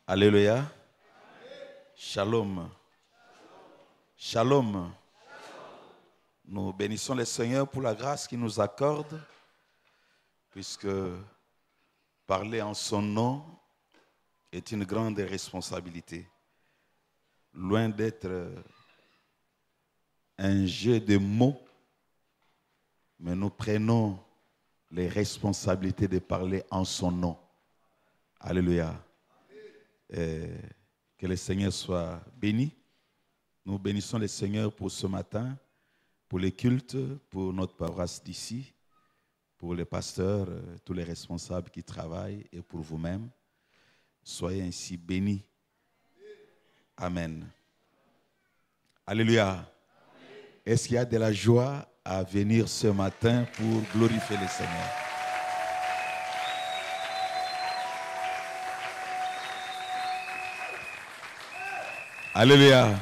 Alléluia. Shalom. Shalom. Nous bénissons le Seigneur pour la grâce qu'il nous accorde, puisque parler en son nom est une grande responsabilité. Loin d'être un jeu de mots, mais nous prenons les responsabilités de parler en son nom. Alléluia. Que le Seigneur soit béni. Nous bénissons le Seigneur pour ce matin, pour les cultes, pour notre paroisse d'ici, pour les pasteurs, tous les responsables qui travaillent et pour vous-même. Soyez ainsi bénis. Amen. Alléluia. Est-ce qu'il y a de la joie à venir ce matin pour glorifier le Seigneur? Alléluia.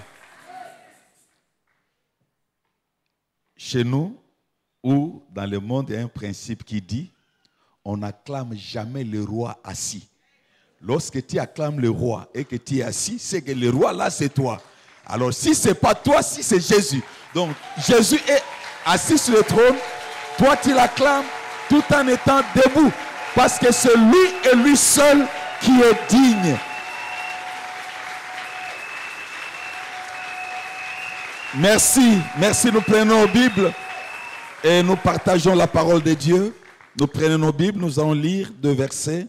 Chez nous, ou dans le monde, il y a un principe qui dit, on n'acclame jamais le roi assis. Lorsque tu acclames le roi et que tu es assis, c'est que le roi là, c'est toi. Alors si ce n'est pas toi, si c'est Jésus. Donc Jésus est assis sur le trône, toi tu l'acclames tout en étant debout. Parce que c'est lui et lui seul qui est digne. Merci, merci. Nous prenons nos Bibles et nous partageons la parole de Dieu. Nous prenons nos Bibles, nous allons lire 2 versets.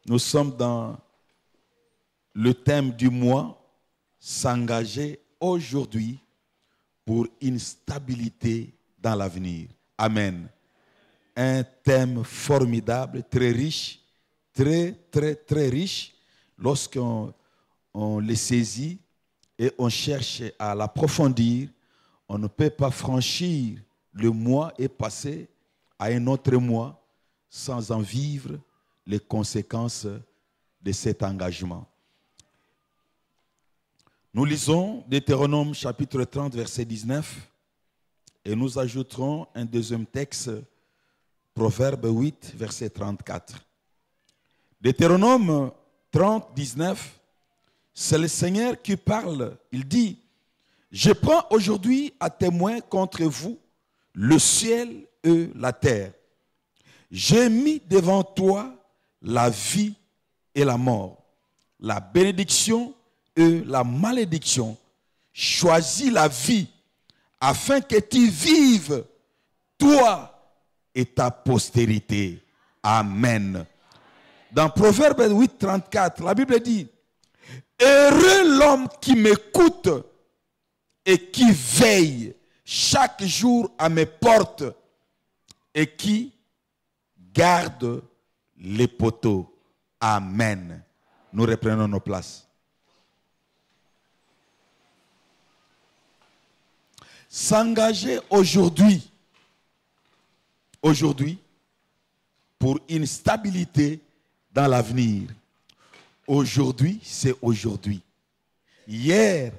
Nous sommes dans le thème du mois, s'engager aujourd'hui pour une stabilité dans l'avenir. Amen. Un thème formidable, très riche, très riche. Lorsqu'on le saisit, et on cherche à l'approfondir, on ne peut pas franchir le mois et passer à un autre mois sans en vivre les conséquences de cet engagement. Nous lisons Deutéronome chapitre 30, verset 19, et nous ajouterons un deuxième texte, Proverbe 8, verset 34. Deutéronome 30, 19, c'est le Seigneur qui parle. Il dit, je prends aujourd'hui à témoin contre vous le ciel et la terre. J'ai mis devant toi la vie et la mort, la bénédiction et la malédiction. Choisis la vie afin que tu vives, toi et ta postérité. Amen. Dans Proverbe 8, 34, la Bible dit, heureux l'homme qui m'écoute et qui veille chaque jour à mes portes et qui garde les poteaux. Amen. Nous reprenons nos places. S'engager aujourd'hui pour une stabilité dans l'avenir. Aujourd'hui, c'est aujourd'hui. Hier,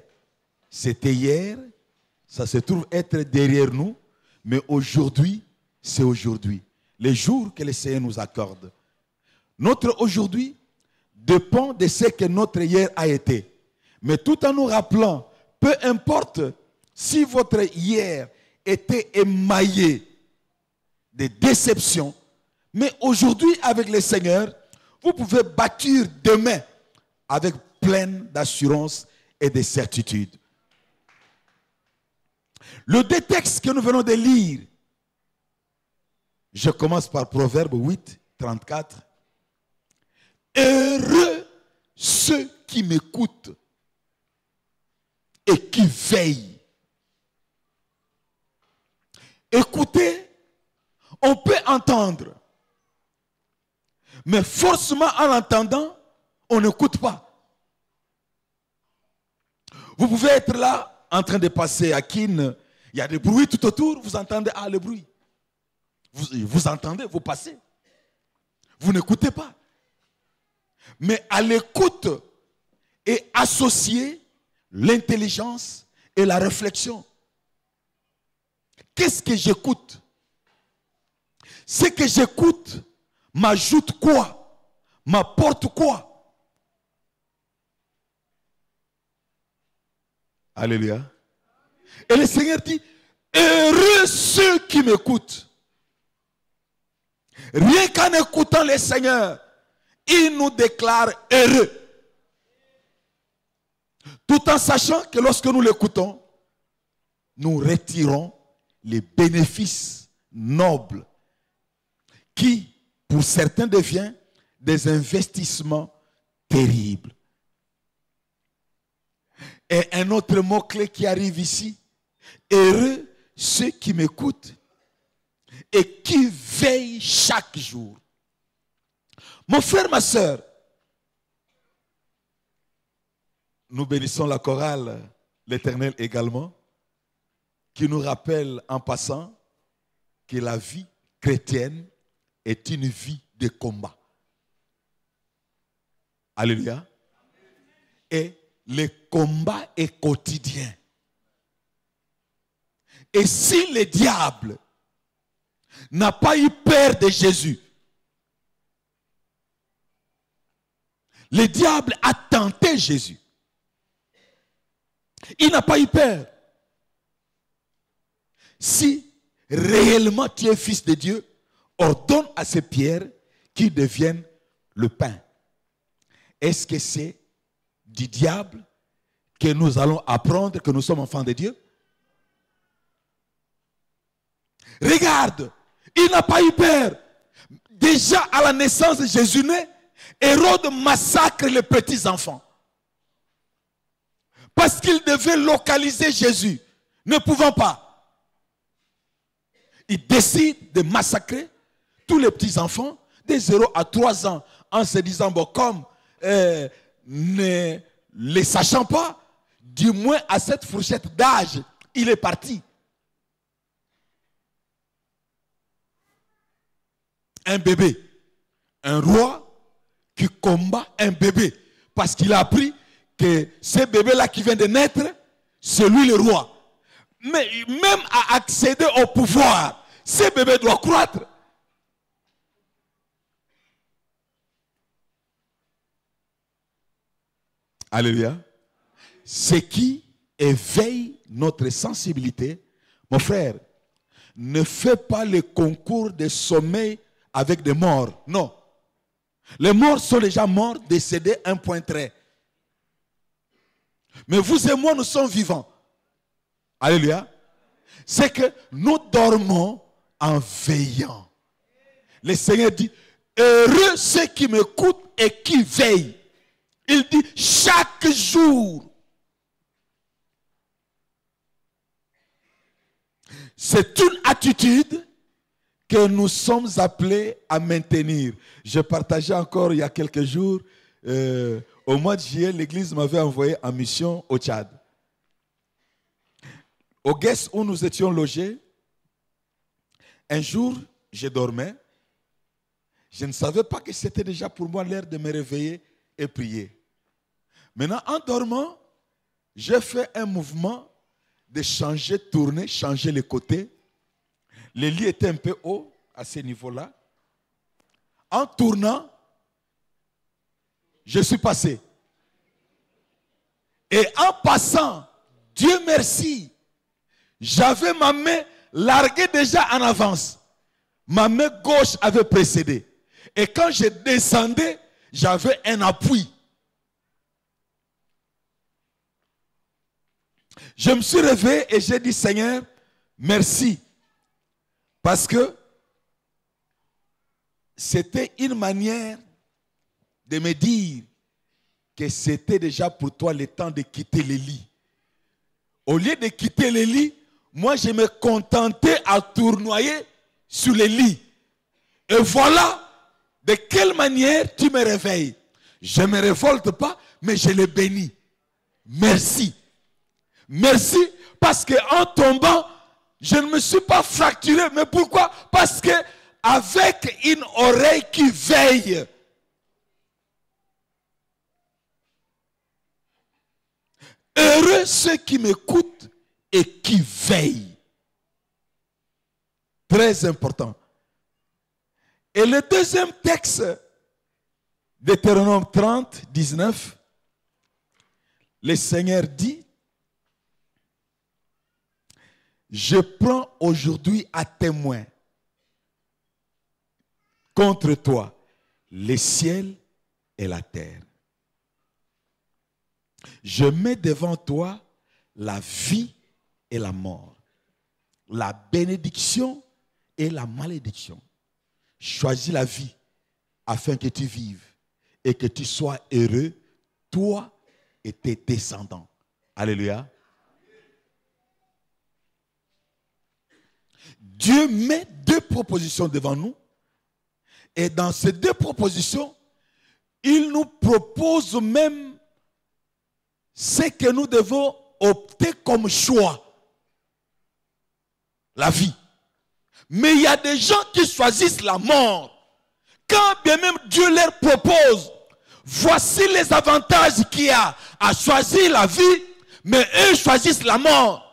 c'était hier. Ça se trouve être derrière nous. Mais aujourd'hui, c'est aujourd'hui. Les jours que le Seigneur nous accorde. Notre aujourd'hui dépend de ce que notre hier a été. Mais tout en nous rappelant, peu importe si votre hier était émaillé de déceptions, mais aujourd'hui, avec le Seigneur, vous pouvez bâtir demain avec pleine d'assurance et de certitude. Le deux textes que nous venons de lire, je commence par Proverbe 8, 34. Heureux ceux qui m'écoutent et qui veillent. Écoutez, on peut entendre. Mais forcément, en entendant, on n'écoute pas. Vous pouvez être là, en train de passer à Keene, il y a des bruits tout autour, vous entendez, le bruit. Vous entendez, vous passez. Vous n'écoutez pas. Mais à l'écoute est associée l'intelligence et la réflexion. Qu'est-ce que j'écoute? Ce que j'écoute m'ajoute quoi? M'apporte quoi? Alléluia. Et le Seigneur dit, heureux ceux qui m'écoutent. Rien qu'en écoutant le Seigneur, il nous déclare heureux. Tout en sachant que lorsque nous l'écoutons, nous retirons les bénéfices nobles qui, pour certains, deviennent des investissements terribles. Et un autre mot-clé qui arrive ici, heureux ceux qui m'écoutent et qui veillent chaque jour. Mon frère, ma soeur, nous bénissons la chorale, l'Éternel également, qui nous rappelle en passant que la vie chrétienne est une vie de combat. Alléluia. Et le combat est quotidien. Et si le diable n'a pas eu peur de Jésus, le diable a tenté Jésus. Il n'a pas eu peur. Si réellement tu es fils de Dieu, ordonne à ces pierres qu'ils deviennent le pain. Est-ce que c'est du diable que nous allons apprendre que nous sommes enfants de Dieu? Regarde, il n'a pas eu peur. Déjà à la naissance de Jésus né, Hérode massacre les petits enfants. Parce qu'il devait localiser Jésus. Ne pouvant pas. Il décide de massacrer tous les petits enfants de 0 à 3 ans en se disant, bon, comme ne les sachant pas, du moins à cette fourchette d'âge, il est parti. Un bébé, un roi qui combat un bébé parce qu'il a appris que ce bébé-là qui vient de naître, c'est lui le roi. Mais même à accéder au pouvoir, ce bébé doit croître. Alléluia. Ce qui éveille notre sensibilité, mon frère, ne fais pas le concours de sommeil avec des morts. Non. Les morts sont déjà morts, décédés, un point trait. Mais vous et moi, nous sommes vivants. Alléluia. C'est que nous dormons en veillant. Le Seigneur dit, heureux ceux qui m'écoutent et qui veillent. Il dit, chaque jour. C'est une attitude que nous sommes appelés à maintenir. Je partageais encore il y a quelques jours, au mois de juillet, l'église m'avait envoyé en mission au Tchad. Au guest où nous étions logés, un jour, je dormais. Je ne savais pas que c'était déjà pour moi l'heure de me réveiller et prier. Maintenant, en dormant, j'ai fait un mouvement de changer, tourner, changer les côtés. Le lit était un peu haut à ce niveau-là. En tournant, je suis passé. Et en passant, Dieu merci, j'avais ma main larguée déjà en avance. Ma main gauche avait précédé. Et quand je descendais, j'avais un appui. Je me suis réveillé et j'ai dit, Seigneur, merci. Parce que c'était une manière de me dire que c'était déjà pour toi le temps de quitter le lit. Au lieu de quitter le lit, moi je me contentais à tournoyer sur le lit. Et voilà de quelle manière tu me réveilles. Je ne me révolte pas, mais je le bénis. Merci. Merci parce qu'en tombant, je ne me suis pas fracturé. Mais pourquoi? Parce que avec une oreille qui veille. Heureux ceux qui m'écoutent et qui veillent. Très important. Et le deuxième texte, Deutéronome 30, 19, le Seigneur dit, je prends aujourd'hui à témoin contre toi les ciels et la terre. Je mets devant toi la vie et la mort, la bénédiction et la malédiction. Choisis la vie afin que tu vives et que tu sois heureux, toi et tes descendants. Alléluia. Dieu met deux propositions devant nous. Et dans ces deux propositions, il nous propose même ce que nous devons opter comme choix. La vie. Mais il y a des gens qui choisissent la mort. Quand bien même Dieu leur propose, voici les avantages qu'il y a à choisir la vie, mais eux choisissent la mort.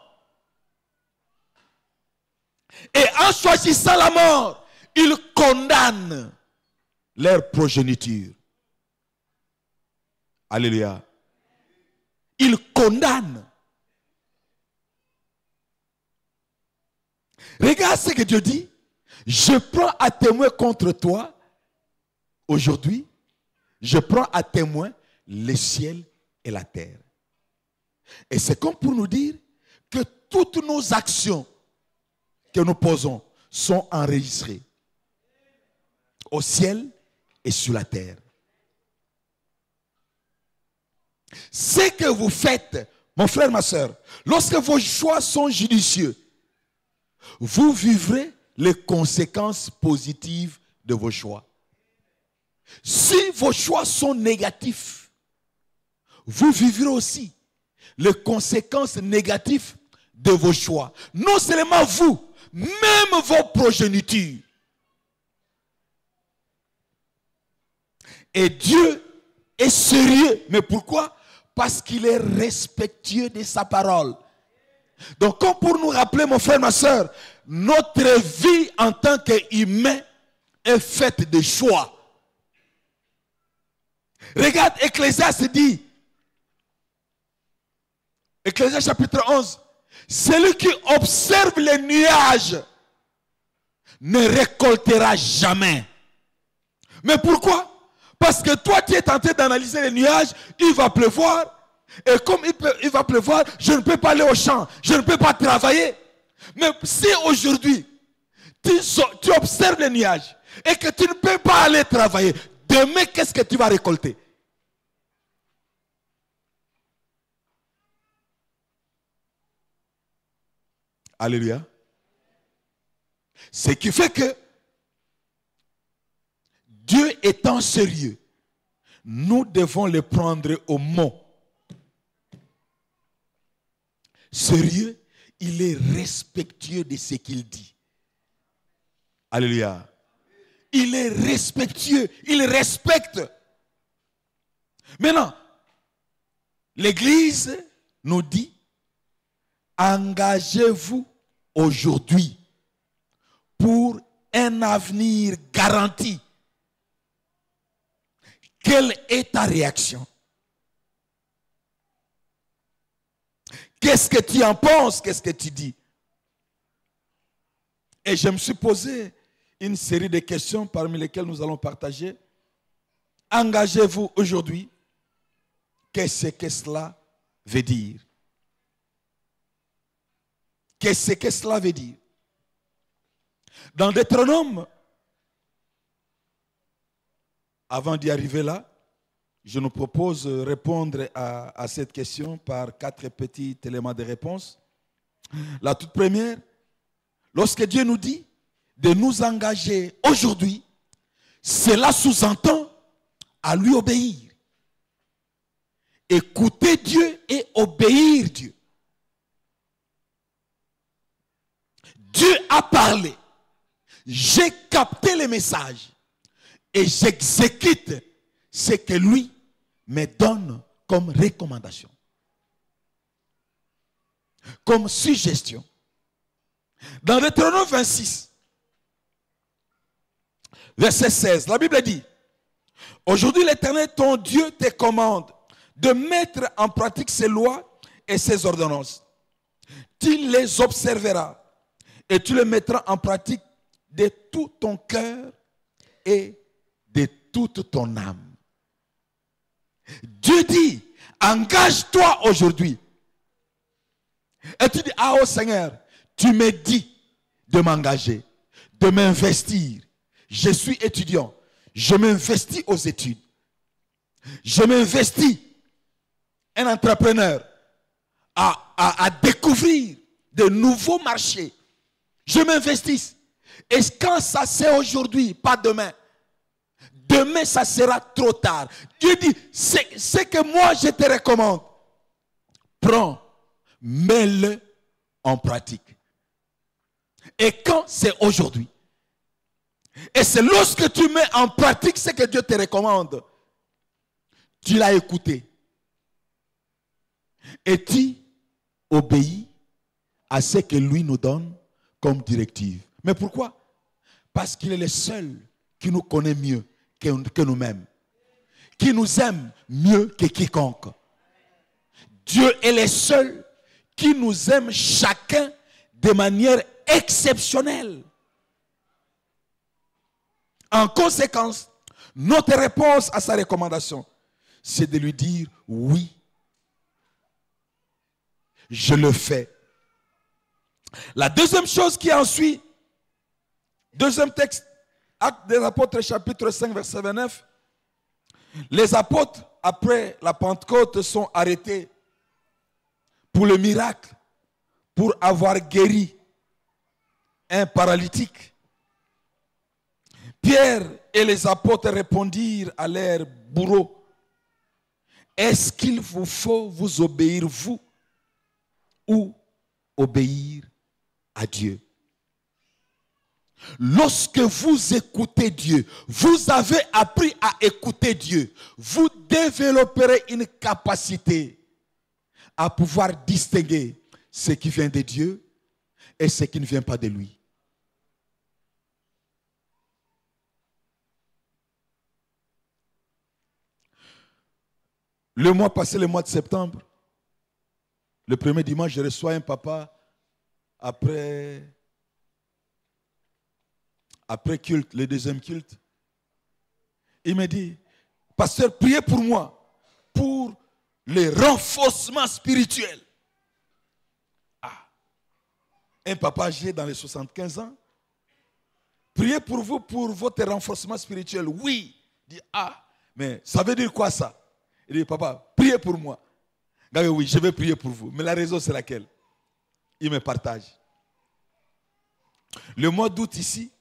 Et en choisissant la mort, ils condamnent leur progéniture. Alléluia. Ils condamnent. Regarde ce que Dieu dit. Je prends à témoin contre toi aujourd'hui. Je prends à témoin le ciel et la terre. Et c'est comme pour nous dire que toutes nos actions que nous posons sont enregistrées au ciel et sur la terre. Ce que vous faites, mon frère, ma soeur, lorsque vos choix sont judicieux, vous vivrez les conséquences positives de vos choix. Si vos choix sont négatifs, vous vivrez aussi les conséquences négatives de vos choix. Non seulement vous, même vos progénitures. Et Dieu est sérieux. Mais pourquoi? Parce qu'il est respectueux de sa parole. Donc, comme pour nous rappeler, mon frère, ma soeur, notre vie en tant qu'humain est faite de choix. Regarde, Ecclésiaste dit, Ecclésiaste chapitre 11, celui qui observe les nuages ne récoltera jamais. Mais pourquoi? Parce que toi, tu es tenté d'analyser les nuages, il va pleuvoir. Et comme il va pleuvoir, je ne peux pas aller au champ, je ne peux pas travailler. Mais si aujourd'hui, tu observes les nuages et que tu ne peux pas aller travailler, demain, qu'est-ce que tu vas récolter? Alléluia. Ce qui fait que Dieu étant sérieux, nous devons le prendre au mot. Sérieux, il est respectueux de ce qu'il dit. Alléluia. Il est respectueux, il respecte. Maintenant, l'Église nous dit, engagez-vous aujourd'hui pour un avenir garanti. Quelle est ta réaction? Qu'est-ce que tu en penses? Qu'est-ce que tu dis? Et je me suis posé une série de questions parmi lesquelles nous allons partager. Engagez-vous aujourd'hui. Qu'est-ce que cela veut dire? Qu'est-ce que cela veut dire? Dans Deutéronome, avant d'y arriver là, je nous propose de répondre à cette question par 4 petits éléments de réponse. La toute première, lorsque Dieu nous dit de nous engager aujourd'hui, cela sous-entend à lui obéir. Écouter Dieu et obéir Dieu. Dieu a parlé. J'ai capté le message et j'exécute ce que lui me donne comme recommandation, comme suggestion. Dans Deutéronome 26, verset 16, la Bible dit, aujourd'hui l'Éternel ton Dieu te commande de mettre en pratique ses lois et ses ordonnances, tu les observeras et tu les mettras en pratique de tout ton cœur et de toute ton âme. Dieu dit, engage-toi aujourd'hui. Et tu dis, ah oh Seigneur, tu me dis de m'engager, de m'investir. Je suis étudiant, je m'investis aux études. Je m'investis, un entrepreneur, à découvrir de nouveaux marchés. Je m'investis. Et quand ça c'est aujourd'hui, pas demain. Demain, ça sera trop tard. Dieu dit, c'est que moi je te recommande. Prends, mets-le en pratique. Et quand c'est aujourd'hui. Et c'est lorsque tu mets en pratique ce que Dieu te recommande. Tu l'as écouté. Et tu obéis à ce que lui nous donne comme directive. Mais pourquoi? Parce qu'il est le seul qui nous connaît mieux que nous-mêmes. Qui nous aime mieux que quiconque. Dieu est le seul qui nous aime chacun de manière exceptionnelle. En conséquence, notre réponse à sa recommandation, c'est de lui dire oui. Je le fais. La deuxième chose qui ensuite, deuxième texte, Actes des Apôtres, chapitre 5, verset 29. Les apôtres, après la Pentecôte, sont arrêtés pour le miracle, pour avoir guéri un paralytique. Pierre et les apôtres répondirent à leur bourreau. Est-ce qu'il vous faut vous obéir, vous, ou obéir à Dieu? Lorsque vous écoutez Dieu, vous avez appris à écouter Dieu, vous développerez une capacité à pouvoir distinguer ce qui vient de Dieu et ce qui ne vient pas de lui. Le mois passé, le mois de septembre, le premier dimanche, je reçois un papa après culte, le deuxième culte. Il me dit, pasteur, priez pour moi, pour le renforcement spirituel. Ah, un papa âgé dans les 75 ans, priez pour vous pour votre renforcement spirituel. Oui. Il dit, ah, mais ça veut dire quoi ça? Il dit, papa, priez pour moi. Il dit, oui, je vais prier pour vous. Mais la raison c'est laquelle? Il me partage. Le mois d'août ici,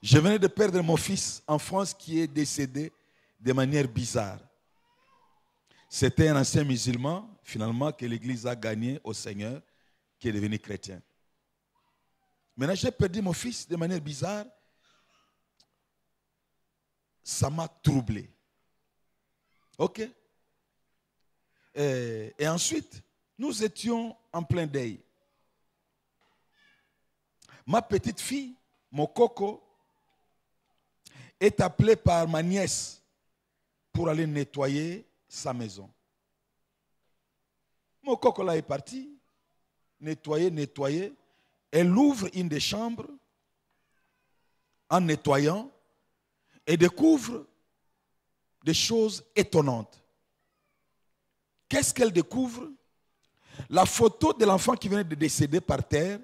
je venais de perdre mon fils en France qui est décédé de manière bizarre. C'était un ancien musulman, finalement, que l'Église a gagné au Seigneur, qui est devenu chrétien. Maintenant, j'ai perdu mon fils de manière bizarre. Ça m'a troublé. Ok? Et ensuite, nous étions en plein deuil. Ma petite fille, mon coco, est appelée par ma nièce pour aller nettoyer sa maison. Mon coco là est parti, nettoyer. Elle ouvre une des chambres en nettoyant et découvre des choses étonnantes. Qu'est-ce qu'elle découvre? La photo de l'enfant qui venait de décéder par terre,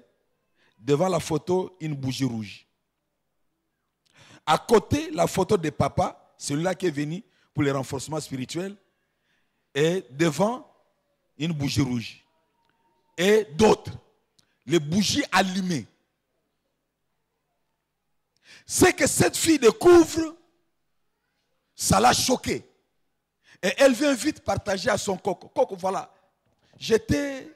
devant la photo, une bougie rouge. À côté, la photo de papa, celui-là qui est venu pour le renforcement spirituel, et devant, une bougie rouge. Et d'autres, les bougies allumées. Ce que cette fille découvre, ça l'a choquée. Et elle vient vite partager à son coco. Coco, voilà, j'étais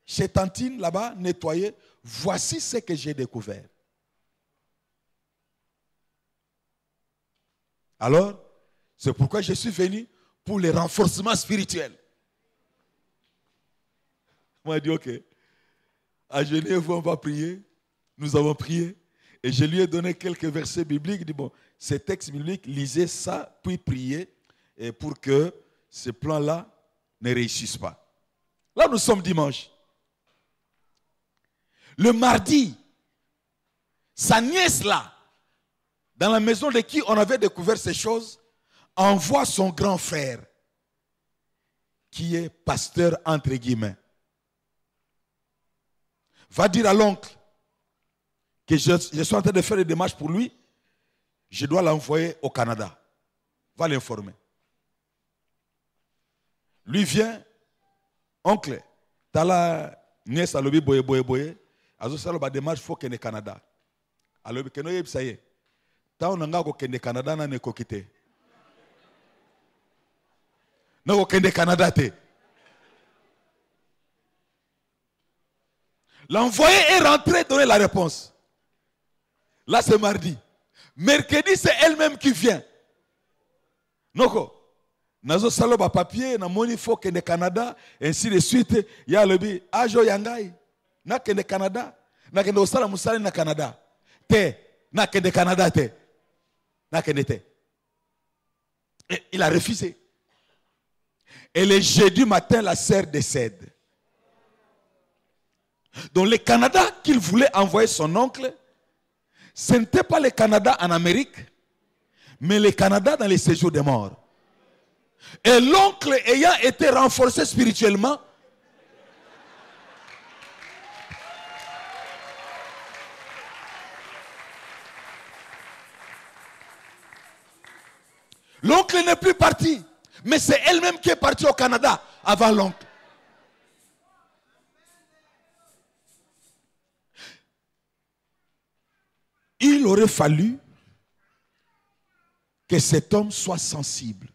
chez Tantine là-bas, nettoyer. Voici ce que j'ai découvert. Alors, c'est pourquoi je suis venu pour le renforcement spirituel. Moi, j'ai dit, ok, agenouillez-vous, on va prier. Nous avons prié. Et je lui ai donné quelques versets bibliques. Il dit, bon, ces textes bibliques, lisez ça, puis priez, et pour que ce plan-là ne réussisse pas. Là, nous sommes dimanche. Le mardi, sa nièce là, dans la maison de qui on avait découvert ces choses, envoie son grand frère, qui est pasteur entre guillemets. Va dire à l'oncle que je suis en train de faire des démarches pour lui, je dois l'envoyer au Canada. Va l'informer. Lui vient, oncle, t'as la nièce à l'obé boye boye boye, à ce moment démarche faut qu'elle est Canada. À l'obé que nous ça y est. T'as on a qu'elle est Canada n'a ne kokite. Non qu'elle est Canada te. L'envoyé est rentré donner la réponse. Là c'est mardi. Mercredi c'est elle-même qui vient. Noko. Nazo saloba papier na moni faut que le Canada ainsi de suite ya lebi ajo yangai na que le Canada na que osala musala na Canada te na que le Canada te na que te. Et il a refusé. Et le jeudi matin la sœur décède. Donc le Canada qu'il voulait envoyer son oncle, ce n'était pas le Canada en Amérique, mais le Canada dans les séjours des morts. Et l'oncle ayant été renforcé spirituellement, l'oncle n'est plus parti, mais c'est elle-même qui est partie au Canada avant l'oncle. Il aurait fallu que cet homme soit sensible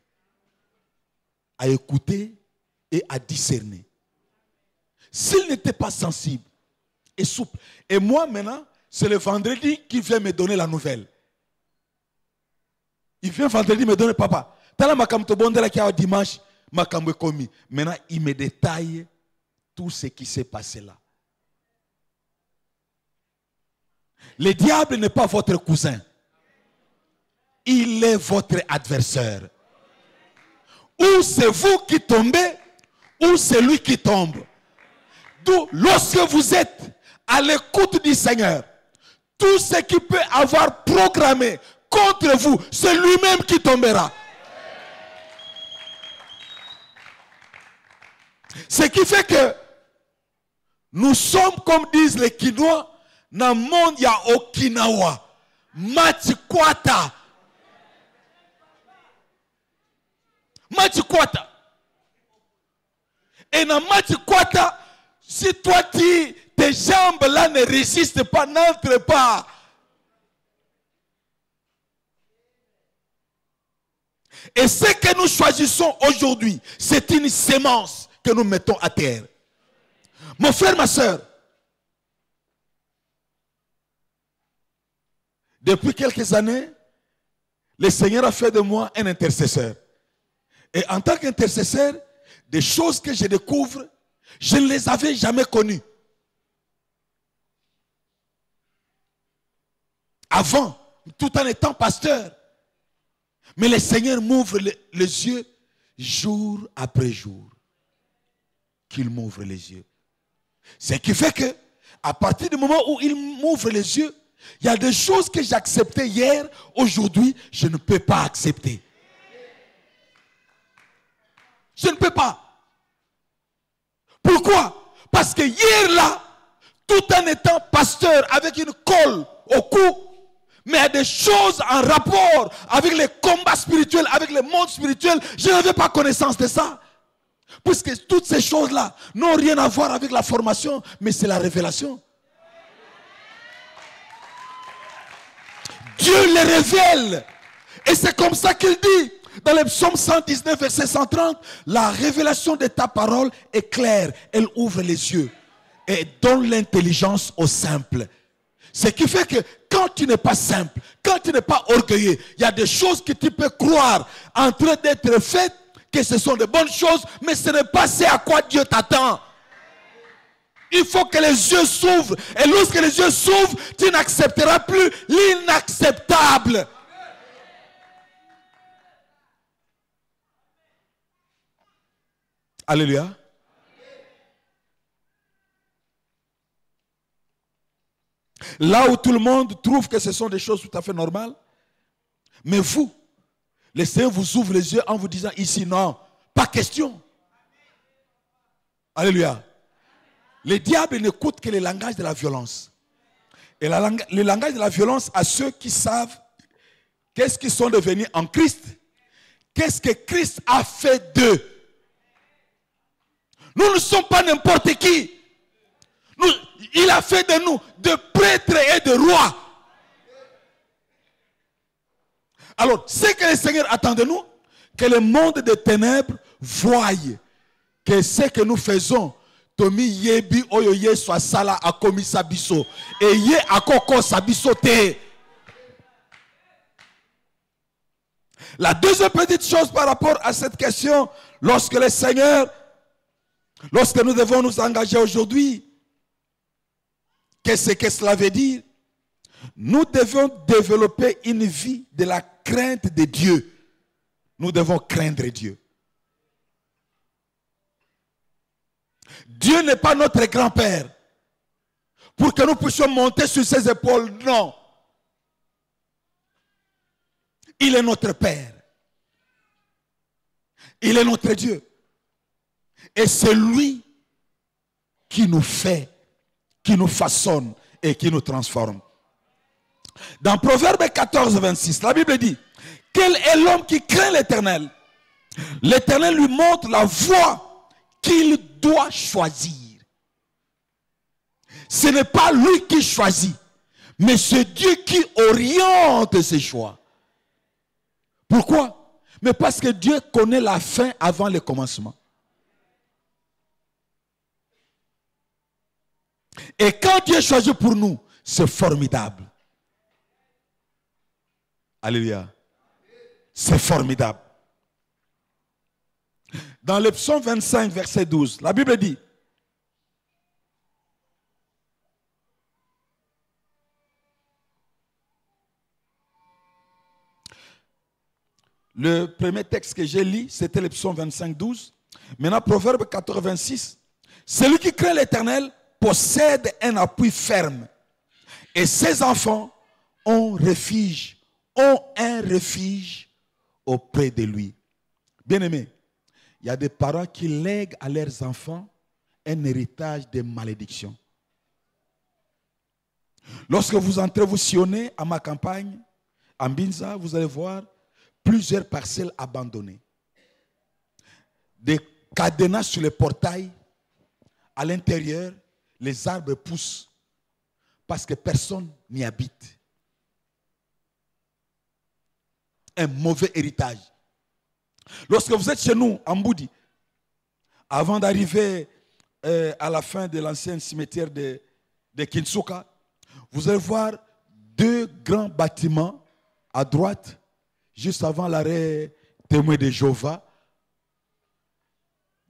à écouter et à discerner. S'il n'était pas sensible et souple, et moi maintenant, c'est le vendredi qu'il vient me donner la nouvelle. Il vient vendredi me donner, papa, t'as la makamto bondela qui a dimanche, makambo commis. Maintenant, il me détaille tout ce qui s'est passé là. Le diable n'est pas votre cousin. Il est votre adversaire. Ou c'est vous qui tombez, ou c'est lui qui tombe. D'où, lorsque vous êtes à l'écoute du Seigneur, tout ce qui peut avoir programmé contre vous, c'est lui-même qui tombera. Ce qui fait que nous sommes, comme disent les Kinois, dans le monde, il y a Okinawa, Machikwata. Machikwata. Et dans Machikwata, si toi tes jambes là ne résistent pas, n'entre pas. Et ce que nous choisissons aujourd'hui, c'est une sémence que nous mettons à terre. Mon frère, ma soeur, depuis quelques années, le Seigneur a fait de moi un intercesseur. Et en tant qu'intercesseur, des choses que je découvre, je ne les avais jamais connues. Avant, tout en étant pasteur. Mais le Seigneur m'ouvre les yeux jour après jour. Qu'il m'ouvre les yeux. Ce qui fait que, à partir du moment où il m'ouvre les yeux, il y a des choses que j'acceptais hier, aujourd'hui, je ne peux pas accepter. Je ne peux pas. Pourquoi? Parce que hier là, tout en étant pasteur avec une colle au cou, mais il y a des choses en rapport avec les combats spirituels, avec le monde spirituel, je n'avais pas connaissance de ça. Puisque toutes ces choses-là n'ont rien à voir avec la formation, mais c'est la révélation. Dieu les révèle. Et c'est comme ça qu'il dit, dans le psaume 119, verset 130, la révélation de ta parole est claire. Elle ouvre les yeux et donne l'intelligence aux simples. Ce qui fait que quand tu n'es pas simple, quand tu n'es pas orgueilleux, il y a des choses que tu peux croire en train d'être faites, que ce sont de bonnes choses, mais ce n'est pas ce à quoi Dieu t'attend. Il faut que les yeux s'ouvrent. Et lorsque les yeux s'ouvrent, tu n'accepteras plus l'inacceptable. Alléluia. Là où tout le monde trouve que ce sont des choses tout à fait normales. Mais vous, le Seigneur vous ouvre les yeux en vous disant ici, non, pas question. Alléluia. Le diable n'écoute que le langage de la violence. Et le langage de la violence à ceux qui savent qu'est-ce qu'ils sont devenus en Christ. Qu'est-ce que Christ a fait d'eux. Nous ne sommes pas n'importe qui. Il a fait de nous de prêtres et de rois. Alors, ce que le Seigneur attend de nous, que le monde des ténèbres voie que ce que nous faisons, Tomi yebi oyoye soit sala a commis sabiso et ye akoko sabiso te. La deuxième petite chose par rapport à cette question, lorsque le Seigneur, lorsque nous devons nous engager aujourd'hui, qu'est-ce que cela veut dire? Nous devons développer une vie de la crainte de Dieu. Nous devons craindre Dieu. Dieu n'est pas notre grand-père pour que nous puissions monter sur ses épaules. Non. Il est notre Père. Il est notre Dieu. Et c'est lui qui nous fait, qui nous façonne et qui nous transforme. Dans Proverbe 14, 26, la Bible dit, quel est l'homme qui craint l'Éternel? L'Éternel lui montre la voie qu'il doit choisir. Ce n'est pas lui qui choisit, mais c'est Dieu qui oriente ses choix. Pourquoi? Mais parce que Dieu connaît la fin avant le commencement. Et quand Dieu choisit pour nous, c'est formidable. Alléluia. C'est formidable. Dans le psaume 25, verset 12, la Bible dit, le premier texte que j'ai lu, c'était le psaume 25, 12. Maintenant, Proverbe 86, celui qui craint l'Éternel possède un appui ferme. Et ses enfants ont un refuge auprès de lui. Bien-aimés, il y a des parents qui lèguent à leurs enfants un héritage de malédiction. Lorsque vous entrez, vous sillonnez à ma campagne, en Binza, vous allez voir plusieurs parcelles abandonnées. Des cadenas sur les portails. À l'intérieur, les arbres poussent parce que personne n'y habite. Un mauvais héritage. Lorsque vous êtes chez nous, en Boudi, avant d'arriver à la fin de l'ancien cimetière de Kinsuka, vous allez voir deux grands bâtiments à droite, juste avant l'arrêt Témoin de Jéhovah.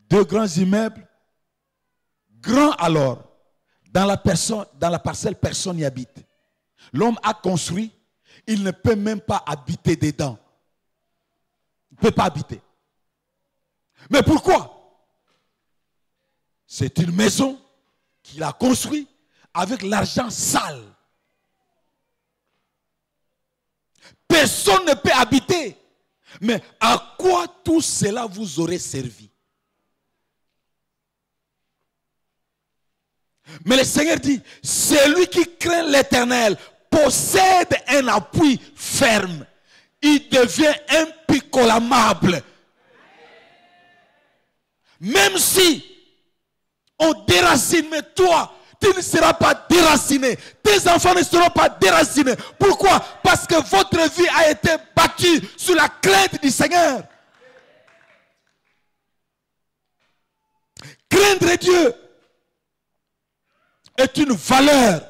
Deux grands immeubles, grands alors. Dans la parcelle, personne n'y habite. L'homme a construit, il ne peut même pas habiter dedans. Il ne peut pas habiter. Mais pourquoi? C'est une maison qu'il a construite avec l'argent sale. Personne ne peut habiter. Mais à quoi tout cela vous aurait servi? Mais le Seigneur dit, celui qui craint l'Éternel possède un appui ferme. Il devient impicolammable. Même si on déracine, mais toi, tu ne seras pas déraciné. Tes enfants ne seront pas déracinés. Pourquoi? Parce que votre vie a été bâtie sur la crainte du Seigneur. Craindre Dieu est une valeur.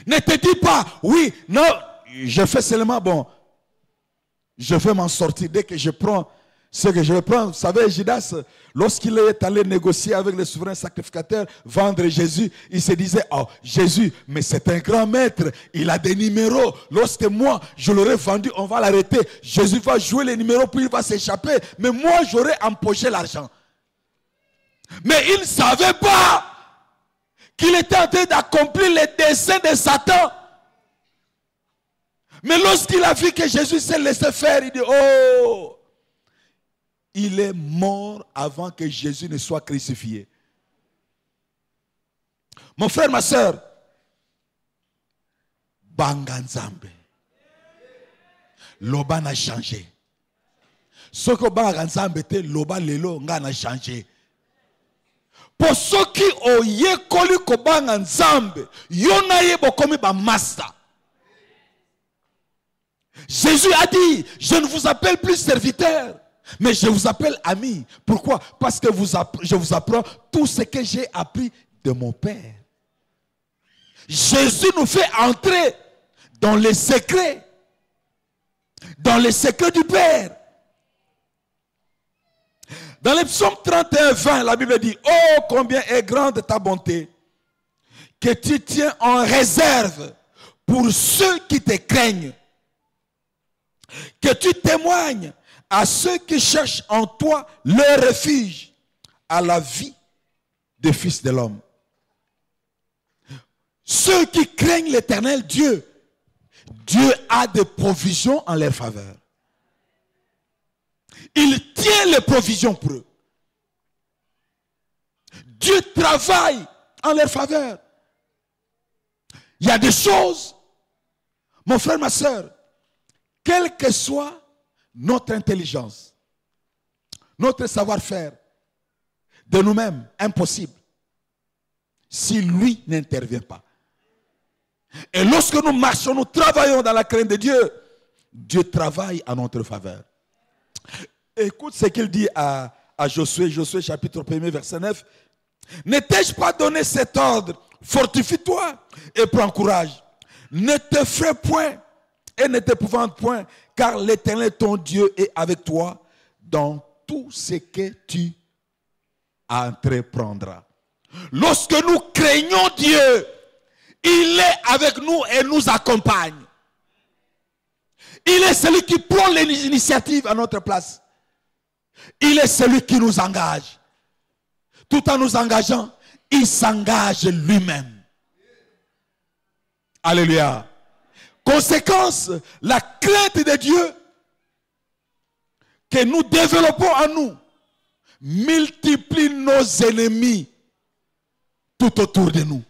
Ne te dis pas, oui, non, je fais seulement, bon, je vais m'en sortir dès que je prends ce que je vais prendre. Vous savez, Judas, lorsqu'il est allé négocier avec le souverain sacrificateur, vendre Jésus, il se disait, oh, Jésus, mais c'est un grand maître, il a des numéros. Lorsque moi, je l'aurais vendu, on va l'arrêter. Jésus va jouer les numéros, puis il va s'échapper. Mais moi, j'aurais empoché l'argent. Mais il ne savait pas qu'il était en train d'accomplir les desseins de Satan. Mais lorsqu'il a vu que Jésus s'est laissé faire, il dit, oh, il est mort avant que Jésus ne soit crucifié. Mon frère, ma soeur, Banganzambe. Loba n'a changé. Ce que Banganzambe était, Loba lelo n'a changé. Pour ceux qui ont yekoli ko Banganzambe, yonaye bokomi ba master. Jésus a dit, je ne vous appelle plus serviteur, mais je vous appelle ami. Pourquoi? Parce que je vous apprends tout ce que j'ai appris de mon Père. Jésus nous fait entrer dans les secrets du Père. Dans le psaume 31, 20, la Bible dit, oh, combien est grande ta bonté, que tu tiens en réserve pour ceux qui te craignent. Que tu témoignes à ceux qui cherchent en toi leur refuge à la vie des fils de l'homme. Ceux qui craignent l'Éternel Dieu, Dieu a des provisions en leur faveur. Il tient les provisions pour eux. Dieu travaille en leur faveur. Il y a des choses, mon frère, ma soeur, quelle que soit notre intelligence, notre savoir-faire, de nous-mêmes, impossible, si lui n'intervient pas. Et lorsque nous marchons, nous travaillons dans la crainte de Dieu, Dieu travaille en notre faveur. Écoute ce qu'il dit à Josué, Josué chapitre 1, verset 9. Ne t'ai-je pas donné cet ordre? Fortifie-toi et prends courage. Ne te fais point et ne t'épouvante point, car l'Éternel ton Dieu est avec toi dans tout ce que tu entreprendras. Lorsque nous craignons Dieu, il est avec nous et nous accompagne. Il est celui qui prend l'initiative à notre place. Il est celui qui nous engage. Tout en nous engageant, il s'engage lui-même. Alléluia. Conséquence, la crainte de Dieu que nous développons en nous multiplie nos ennemis tout autour de nous.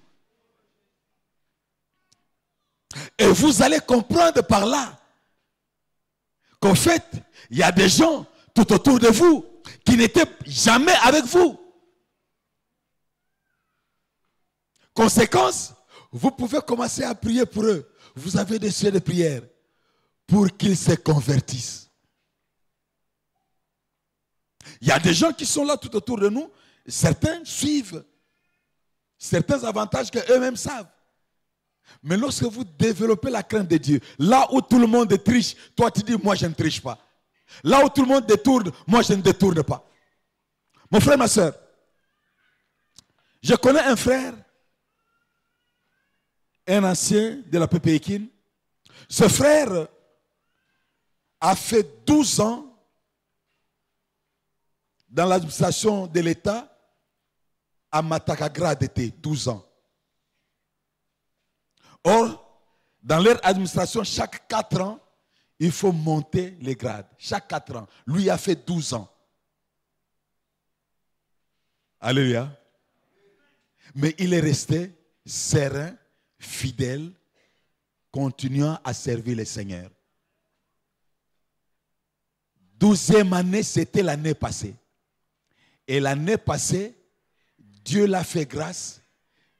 Et vous allez comprendre par là qu'en fait, il y a des gens tout autour de vous qui n'étaient jamais avec vous. Conséquence, vous pouvez commencer à prier pour eux. Vous avez des sujets de prière pour qu'ils se convertissent. Il y a des gens qui sont là tout autour de nous. Certains suivent certains avantages qu'eux-mêmes savent. Mais lorsque vous développez la crainte de Dieu, là où tout le monde triche, toi tu dis, moi je ne triche pas. Là où tout le monde détourne, moi je ne détourne pas. Mon frère, ma soeur, je connais un frère, un ancien de la PPIKIN. Ce frère a fait 12 ans dans l'administration de l'État à Matakagra d'été, 12 ans. Or, dans leur administration, chaque 4 ans, il faut monter les grades. Chaque 4 ans. Lui a fait 12 ans. Alléluia. Mais il est resté serein, fidèle, continuant à servir le Seigneur. 12e année, c'était l'année passée. Et l'année passée, Dieu l'a fait grâce.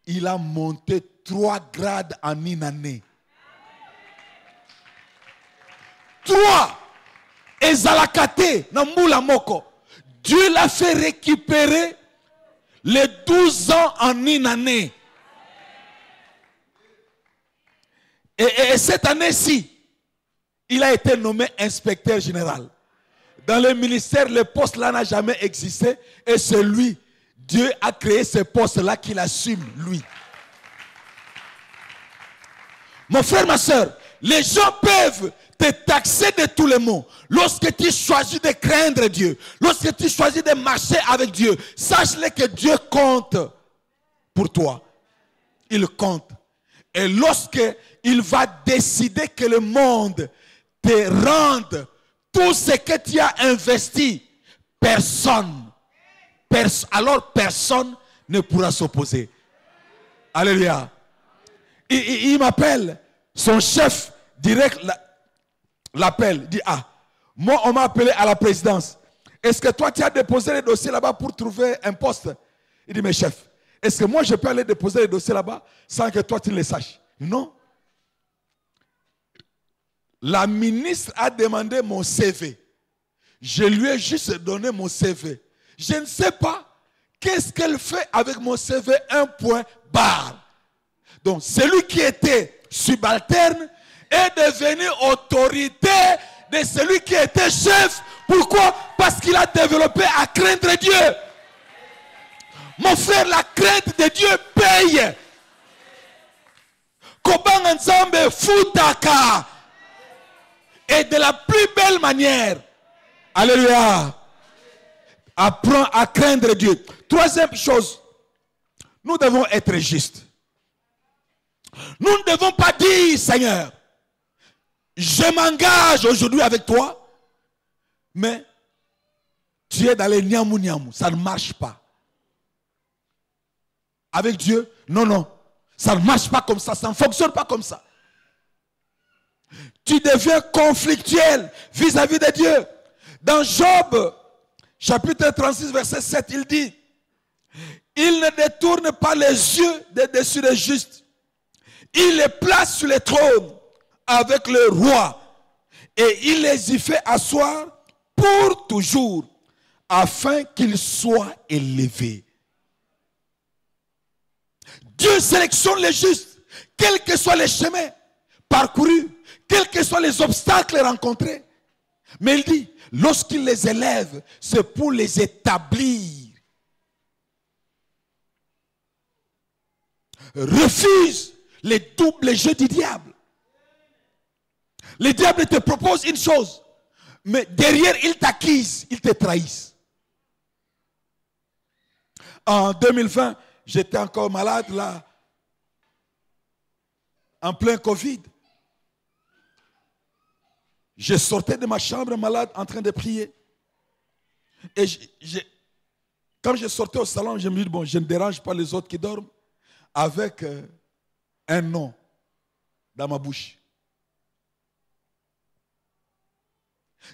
Il a monté 3 grades en une année. 3. Ezalakate, Nambula Moko. Dieu l'a fait récupérer les 12 ans en une année. Et cette année-ci, il a été nommé inspecteur général. Dans le ministère, le poste là n'a jamais existé. Et c'est lui, Dieu a créé ce poste-là qu'il assume, lui. Mon frère, ma soeur, les gens peuvent te taxer de tous les mots. Lorsque tu choisis de craindre Dieu, lorsque tu choisis de marcher avec Dieu, sache-le que Dieu compte pour toi. il compte. Et lorsque il va décider que le monde te rende tout ce que tu as investi, alors personne ne pourra s'opposer. Alléluia. Il m'appelle, son chef direct l'appelle, dit, ah, moi on m'a appelé à la présidence. Est-ce que toi tu as déposé les dossiers là-bas pour trouver un poste? Il dit, mais chef, est-ce que moi je peux aller déposer les dossiers là-bas sans que toi tu le saches? Non. La ministre a demandé mon CV. Je lui ai juste donné mon CV. Je ne sais pas qu'est-ce qu'elle fait avec mon CV, un point barre. Donc, celui qui était subalterne est devenu autorité de celui qui était chef. Pourquoi? Parce qu'il a développé à craindre Dieu. Mon frère, la crainte de Dieu paye. Kobanga Nzambe futaka. Et de la plus belle manière. Alléluia. Apprends à craindre Dieu. Troisième chose, nous devons être justes. Nous ne devons pas dire, Seigneur, je m'engage aujourd'hui avec toi, mais tu es dans les niamou niamou. Ça ne marche pas. Avec Dieu, non, non. Ça ne marche pas comme ça. Ça ne fonctionne pas comme ça. Tu deviens conflictuel vis-à-vis de Dieu. Dans Job, chapitre 36, verset 7, il dit, il ne détourne pas les yeux des dessus des justes. Il les place sur les trônes avec le roi. Et il les y fait asseoir pour toujours, afin qu'ils soient élevés. Dieu sélectionne les justes, quels que soient les chemins parcourus, quels que soient les obstacles rencontrés. Mais il dit, lorsqu'il les élève, c'est pour les établir. Refuse les doubles jeux du diable. Le diable te propose une chose, mais derrière il t'acquise, il te trahisse. En 2020, j'étais encore malade là, en plein Covid. Je sortais de ma chambre malade en train de prier. Et quand je sortais au salon, je me dis, bon, je ne dérange pas les autres qui dorment, avec un nom dans ma bouche.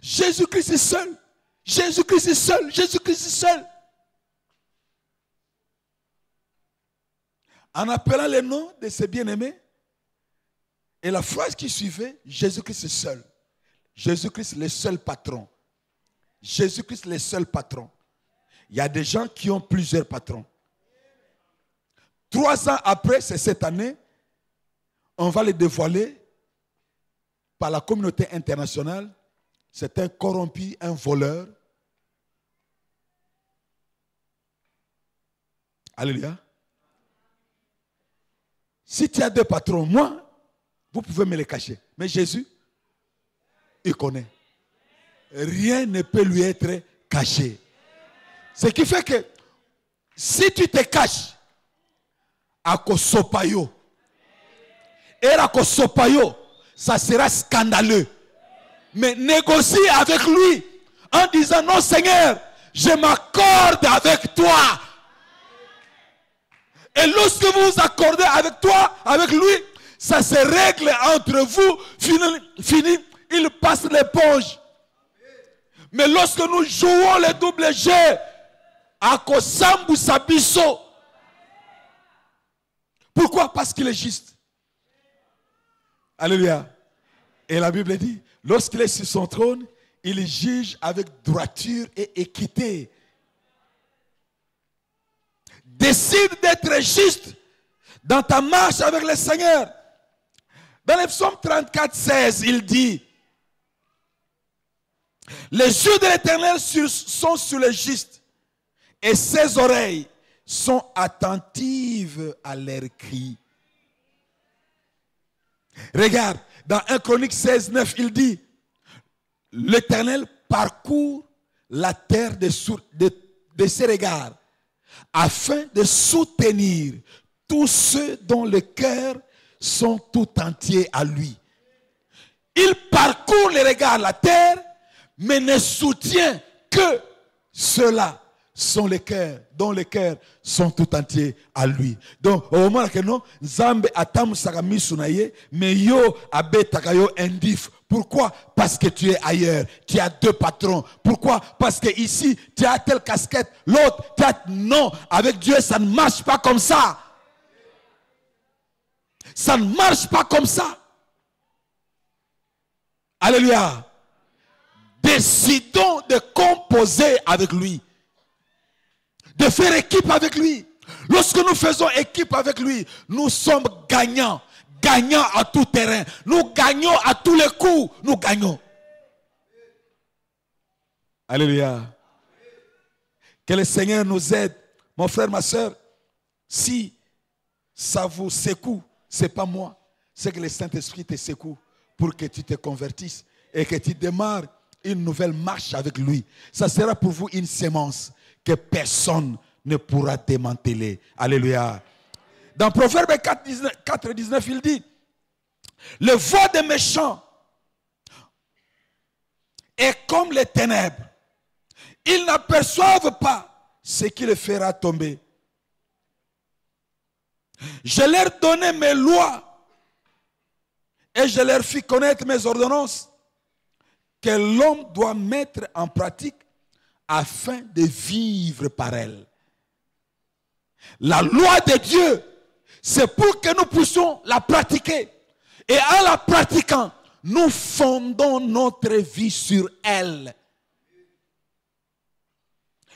Jésus-Christ est seul. Jésus-Christ est seul. Jésus-Christ est seul. En appelant les noms de ses bien-aimés, et la phrase qui suivait, Jésus-Christ est seul. Jésus-Christ le seul patron. Jésus-Christ le seul patron. Il y a des gens qui ont plusieurs patrons. 3 ans après, c'est cette année, on va les dévoiler par la communauté internationale. C'est un corrompu, un voleur. Alléluia. Si tu as 2 patrons, moi, vous pouvez me les cacher. Mais Jésus, il connaît. Rien ne peut lui être caché. Ce qui fait que si tu te caches à Kosopayo, et à Kosopayo, ça sera scandaleux. Mais négocie avec lui en disant, non Seigneur, je m'accorde avec toi. Et lorsque vous vous accordez avec toi, avec lui, ça se règle entre vous. Fini, il passe l'éponge. Mais lorsque nous jouons les doubles jeux, à Kosambu Sabiso. Pourquoi? Parce qu'il est juste. Alléluia. Et la Bible dit, lorsqu'il est sur son trône, il juge avec droiture et équité. Décide d'être juste dans ta marche avec le Seigneur. Dans le psaume 34, 16, il dit, les yeux de l'Éternel sont sur les justes et ses oreilles sont attentives à leurs cris. Regarde, dans 1 Chronique 16, 9, il dit, l'Éternel parcourt la terre de ses regards afin de soutenir tous ceux dont le cœur sont tout entiers à lui. Il parcourt les regards la terre, mais ne soutient que ceux-là sont les cœurs, dont les cœurs sont tout entiers à lui. Donc, au moment que non, Zambe atam sakami sunaye, mais yo abetaka yo indif. Pourquoi? Parce que tu es ailleurs. Tu as deux patrons. Pourquoi? Parce que ici, tu as telle casquette, l'autre, tu as... Non, avec Dieu, ça ne marche pas comme ça. Ça ne marche pas comme ça. Alléluia. Décidons de composer avec lui. De faire équipe avec lui. Lorsque nous faisons équipe avec lui, nous sommes gagnants. Gagnants à tout terrain. Nous gagnons à tous les coups. Nous gagnons. Alléluia. Que le Seigneur nous aide. Mon frère, ma soeur, si ça vous secoue, ce n'est pas moi. C'est que le Saint-Esprit te secoue pour que tu te convertisses et que tu démarres une nouvelle marche avec lui. Ça sera pour vous une sémence que personne ne pourra démanteler. Alléluia. Dans Proverbe 4, 19, il dit, le voix des méchants est comme les ténèbres. Ils n'aperçoivent pas ce qui les fera tomber. Je leur donnai mes lois et je leur fis connaître mes ordonnances que l'homme doit mettre en pratique afin de vivre par elles. La loi de Dieu, c'est pour que nous puissions la pratiquer. Et en la pratiquant, nous fondons notre vie sur elle.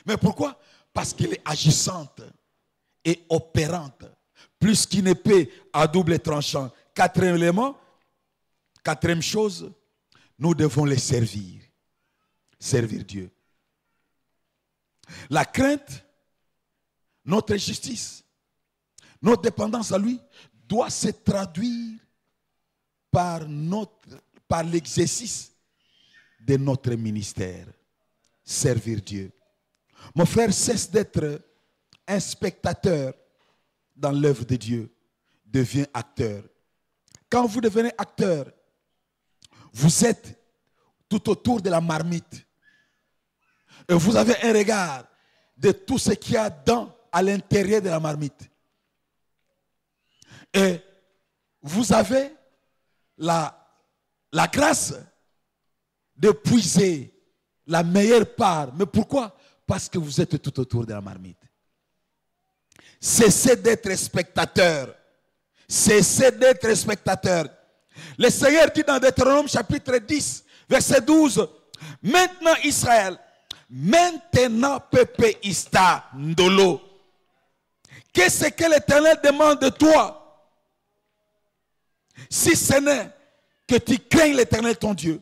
Mais pourquoi? Parce qu'elle est agissante et opérante. Plus qu'une épée à double tranchant. Quatrième élément, quatrième chose, nous devons les servir. Servir Dieu. La crainte, notre justice, notre dépendance à lui doit se traduire par l'exercice de notre ministère. Servir Dieu. Mon frère, cesse d'être un spectateur dans l'œuvre de Dieu. Devient acteur. Quand vous devenez acteur, vous êtes tout autour de la marmite. Et vous avez un regard de tout ce qu'il y a à l'intérieur de la marmite. Et vous avez la grâce de puiser la meilleure part. Mais pourquoi? Parce que vous êtes tout autour de la marmite. Cessez d'être spectateur. Cessez d'être spectateur. Le Seigneur dit dans Deutéronome chapitre 10, verset 12, maintenant Israël, maintenant peuple ista ndolo. Qu'est-ce que l'Éternel demande de toi? Si ce n'est que tu craignes l'Éternel ton Dieu,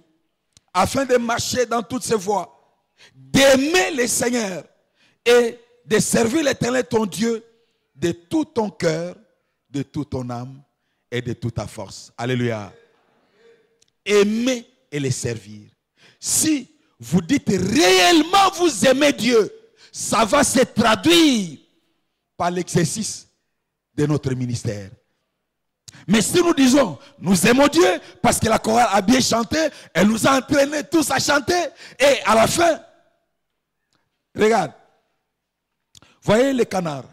afin de marcher dans toutes ses voies, d'aimer le Seigneur et de servir l'Éternel ton Dieu de tout ton cœur, de toute ton âme et de toute ta force. Alléluia. Aimer et le servir. Si vous dites réellement vous aimez Dieu, ça va se traduire par l'exercice de notre ministère. Mais si nous disons, nous aimons Dieu parce que la chorale a bien chanté, elle nous a entraînés tous à chanter, et à la fin, regarde, voyez les canards.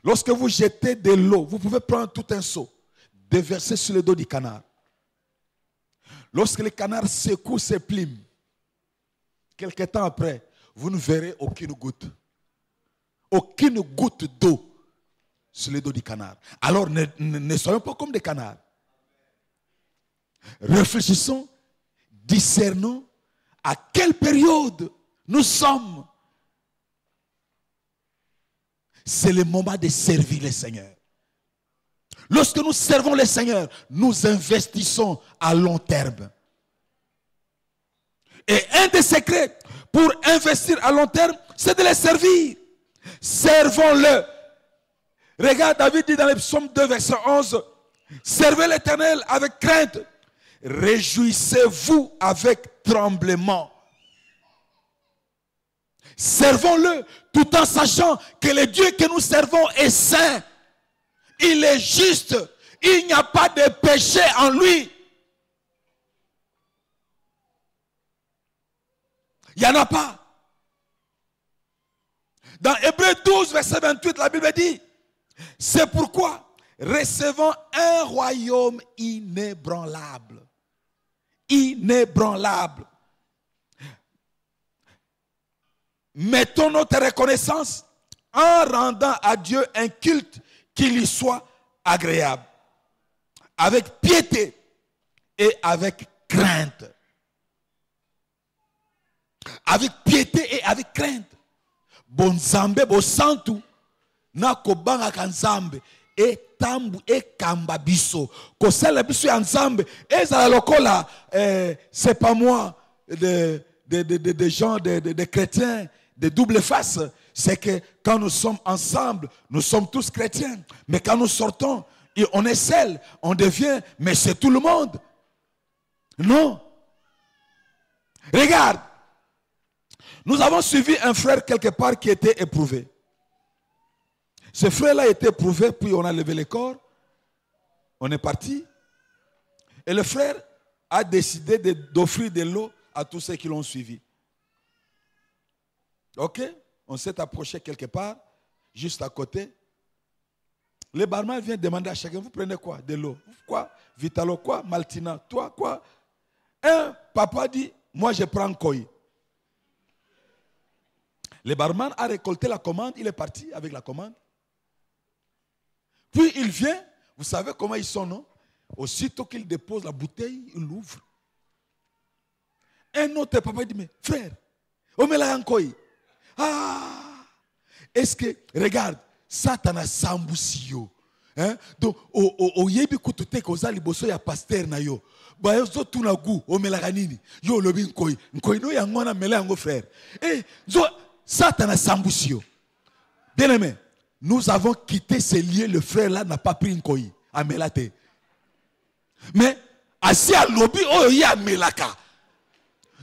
Lorsque vous jetez de l'eau, vous pouvez prendre tout un seau, déverser sur le dos du canard. Lorsque le canard secoue ses plumes, quelque temps après, vous ne verrez aucune goutte. Aucune goutte d'eau sur le dos du canard. Alors ne soyons pas comme des canards. Réfléchissons, discernons à quelle période nous sommes. C'est le moment de servir le Seigneur. Lorsque nous servons le Seigneur, nous investissons à long terme. Et un des secrets pour investir à long terme, c'est de les servir. Servons-le. Regarde, David dit dans le psaume 2, verset 11, servez l'Éternel avec crainte, réjouissez-vous avec tremblement. Servons-le tout en sachant que le Dieu que nous servons est saint. Il est juste. Il n'y a pas de péché en lui. Il n'y en a pas. Dans Hébreux 12, verset 28, la Bible dit, c'est pourquoi recevons un royaume inébranlable. Inébranlable. Mettons notre reconnaissance en rendant à Dieu un culte qui lui soit agréable. Avec piété et avec crainte. Avec piété et avec crainte. Bon Nzambe, bon santu, na kobanga kanzambe, et tambu, et kamba biso. Kosela biso ya Nzambe, et ça lokola, c'est pas moi, des gens, des chrétiens, de double face. C'est que quand nous sommes ensemble, nous sommes tous chrétiens. Mais quand nous sortons, et on est seul, on devient, mais c'est tout le monde. Non. Regarde. Nous avons suivi un frère quelque part qui était éprouvé. Ce frère-là était éprouvé, puis on a levé le corps. On est parti. Et le frère a décidé d'offrir de l'eau à tous ceux qui l'ont suivi. Ok? On s'est approché quelque part, juste à côté. Le barman vient demander à chacun, vous prenez quoi? De l'eau. Quoi? Vitalo, quoi? Maltina. Toi, quoi? Un papa dit, moi je prends koi. Le barman a récolté la commande, il est parti avec la commande. Puis il vient, vous savez comment ils sont, non? Aussitôt qu'il dépose la bouteille, il l'ouvre. Un autre papa dit, mais frère, on met la koi. Ah, est-ce que, regarde, Satan a sambusio. Hein? Donc, au yebi kututé koza liboso ya pasteur na yo. Ba yo zo tuna gu o melaka nini. Yo lobi nkoi. Nkoi no yango na mela yango frère. Eh, zo Satan a sambusio. Bien aimé, nous avons quitté ces lieux, le frère là n'a pas pris une koi à melate. Mais assis à lobby oh ya melaka.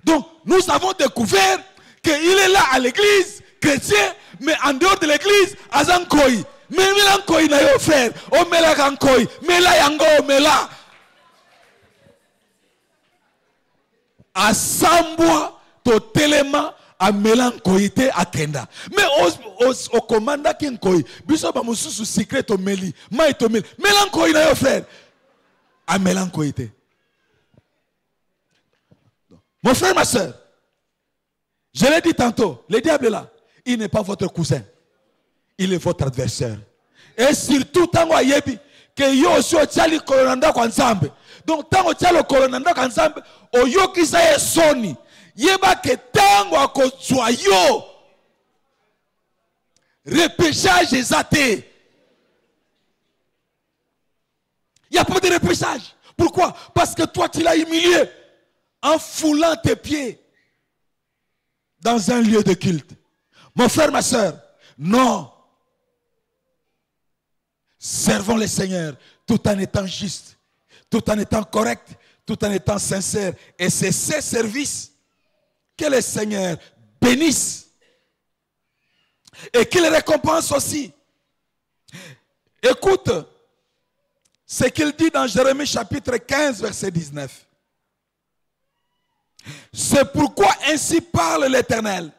Donc, nous avons découvert qu'il est là à l'église, chrétien, mais en dehors de l'église, azan koi. Mais il koi na yo frère, o mela kan koi, mela yango o mela. Asambwa to telema a melankoïté à kenda. Mais au commandant qui koi, biso ba mususu secret to meli, mai to meli, melankoï na yo frère. A melankoïté. Mon frère, ma soeur, je l'ai dit tantôt, le diable est là. Il n'est pas votre cousin. Il est votre adversaire. Et surtout, tango ayebi, que yo aussi o tchali kolonanda kwa nzambe. Donc, tango tchalo kolonanda kwa nzambe, o yo kisa ye soni. Yeba ke tango akozwa yo. Repêchage exaté. Il n'y a pas de repêchage. Pourquoi? Parce que toi, tu l'as humilié en foulant tes pieds dans un lieu de culte. Mon frère, ma soeur, non. Servons le Seigneur tout en étant juste, tout en étant correct, tout en étant sincère. Et c'est ces services que le Seigneur bénisse et qu'il récompense aussi. Écoute ce qu'il dit dans Jérémie chapitre 15, verset 19. C'est pourquoi ainsi parle l'Éternel.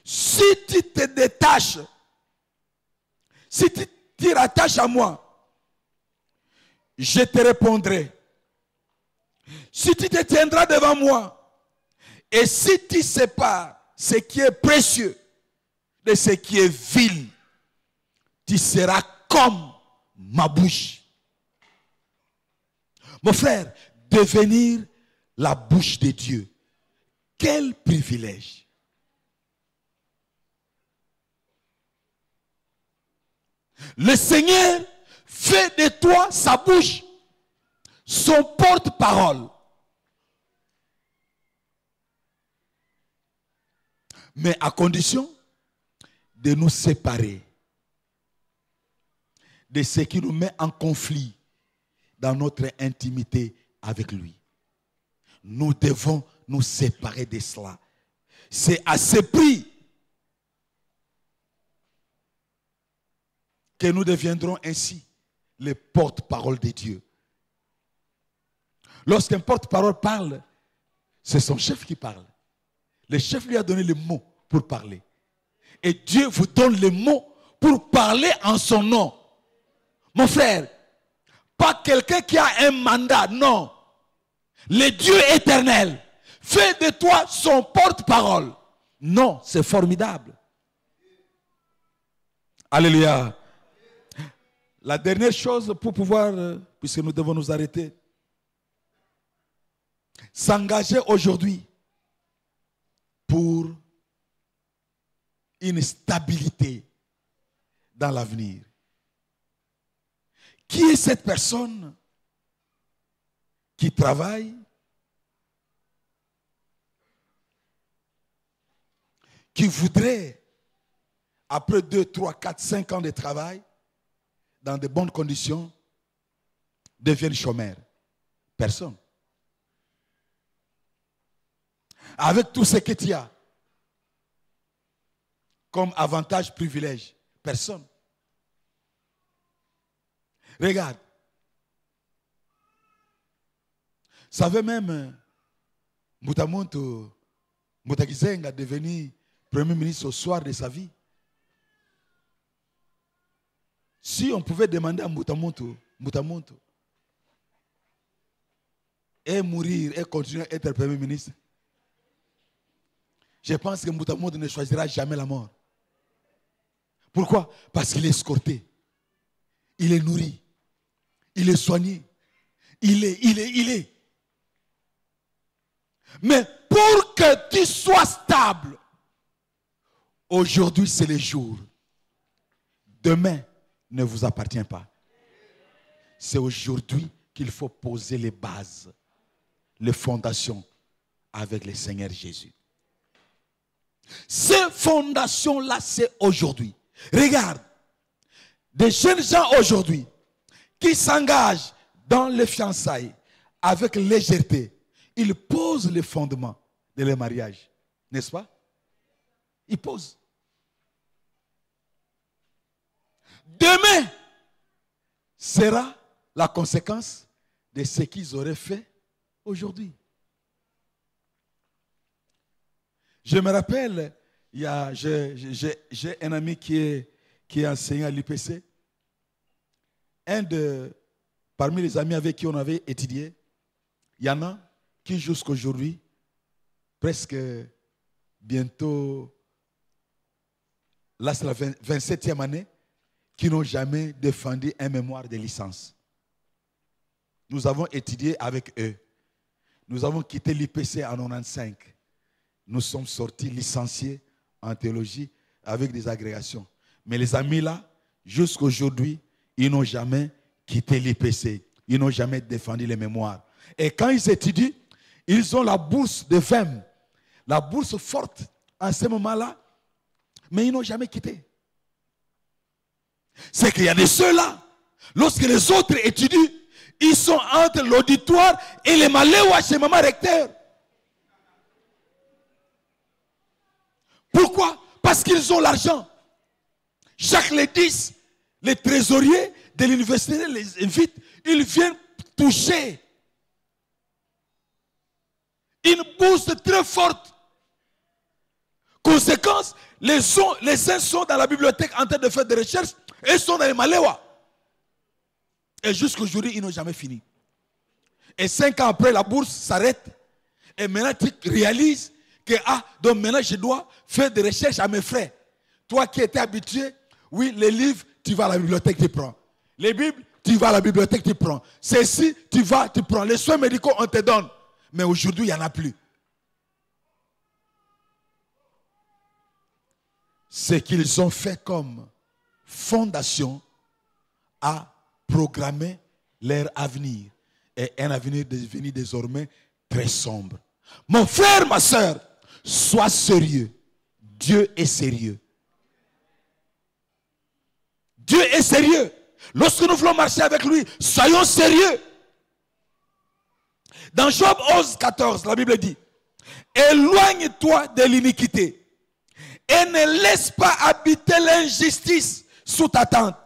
Si tu te détaches, si tu te rattaches à moi, je te répondrai. Si tu te tiendras devant moi, et si tu sépares ce qui est précieux de ce qui est vil, tu seras comme ma bouche. Mon frère, devenir la bouche de Dieu, quel privilège. Le Seigneur fait de toi sa bouche, son porte-parole. Mais à condition de nous séparer de ce qui nous met en conflit dans notre intimité avec lui. Nous devons nous séparer de cela. C'est à ce prix. que nous deviendrons ainsi les porte-parole de Dieu. Lorsqu'un porte-parole parle, c'est son chef qui parle. Le chef lui a donné les mots pour parler. Et Dieu vous donne les mots pour parler en son nom. Mon frère, pas quelqu'un qui a un mandat, non. Le Dieu éternel fait de toi son porte-parole. Non, c'est formidable. Alléluia. La dernière chose pour pouvoir, puisque nous devons nous arrêter, s'engager aujourd'hui pour une stabilité dans l'avenir. Qui est cette personne qui travaille, qui voudrait, après 2, 3, 4, 5 ans de travail, dans de bonnes conditions, devienne chômeur? Personne. Avec tout ce que tu as comme avantage, privilège, personne. Regarde. Vous savez même, Moutamonto Moutakizenga devenu Premier ministre au soir de sa vie. Si on pouvait demander à Moutamonto et mourir et continuer à être Premier ministre, je pense que Moutamonto ne choisira jamais la mort. Pourquoi? Parce qu'il est escorté, il est nourri, il est soigné, il est. Mais pour que tu sois stable, aujourd'hui c'est le jour. Demain ne vous appartient pas. C'est aujourd'hui qu'il faut poser les bases, les fondations avec le Seigneur Jésus. Ces fondations-là, c'est aujourd'hui. Regarde, des jeunes gens aujourd'hui qui s'engagent dans les fiançailles avec légèreté, ils posent les fondements de leur mariage. N'est-ce pas? Ils posent. Demain sera la conséquence de ce qu'ils auraient fait aujourd'hui. Je me rappelle, j'ai un ami qui est enseignant à l'IPC. Parmi les amis avec qui on avait étudié, il y en a qui jusqu'à aujourd'hui, presque bientôt, là c'est la 27e année, qui n'ont jamais défendu un mémoire de licence. Nous avons étudié avec eux. Nous avons quitté l'IPC en 1995. Nous sommes sortis licenciés en théologie avec des agrégations. Mais les amis là, jusqu'à aujourd'hui, ils n'ont jamais quitté l'IPC. Ils n'ont jamais défendu les mémoires. Et quand ils étudient, ils ont la bourse de FEM, la bourse forte en ce moment-là, mais ils n'ont jamais quitté. C'est qu'il y a de ceux-là, lorsque les autres étudient, ils sont entre l'auditoire et les maléois chez maman recteur. Pourquoi? Parce qu'ils ont l'argent. Chaque les 10, les trésoriers de l'université les invitent, ils viennent toucher une bourse très forte. Conséquence, les uns sont dans la bibliothèque en train de faire des recherches et ils sont dans les maléois. Et jusqu'à aujourd'hui, ils n'ont jamais fini. Et 5 ans après, la bourse s'arrête. Et maintenant, tu réalises que, donc maintenant, je dois faire des recherches à mes frais. Toi qui étais habitué, oui, les livres, tu vas à la bibliothèque, tu prends. Les Bibles, tu vas à la bibliothèque, tu prends. Ceci, tu vas, tu prends. Les soins médicaux, on te donne. Mais aujourd'hui, il n'y en a plus. Ce qu'ils ont fait comme fondation à programmer leur avenir. Et un avenir devenu désormais très sombre. Mon frère, ma soeur, sois sérieux. Dieu est sérieux. Dieu est sérieux. Lorsque nous voulons marcher avec lui, soyons sérieux. Dans Job 11, 14, la Bible dit: éloigne-toi de l'iniquité et ne laisse pas habiter l'injustice sous ta tente.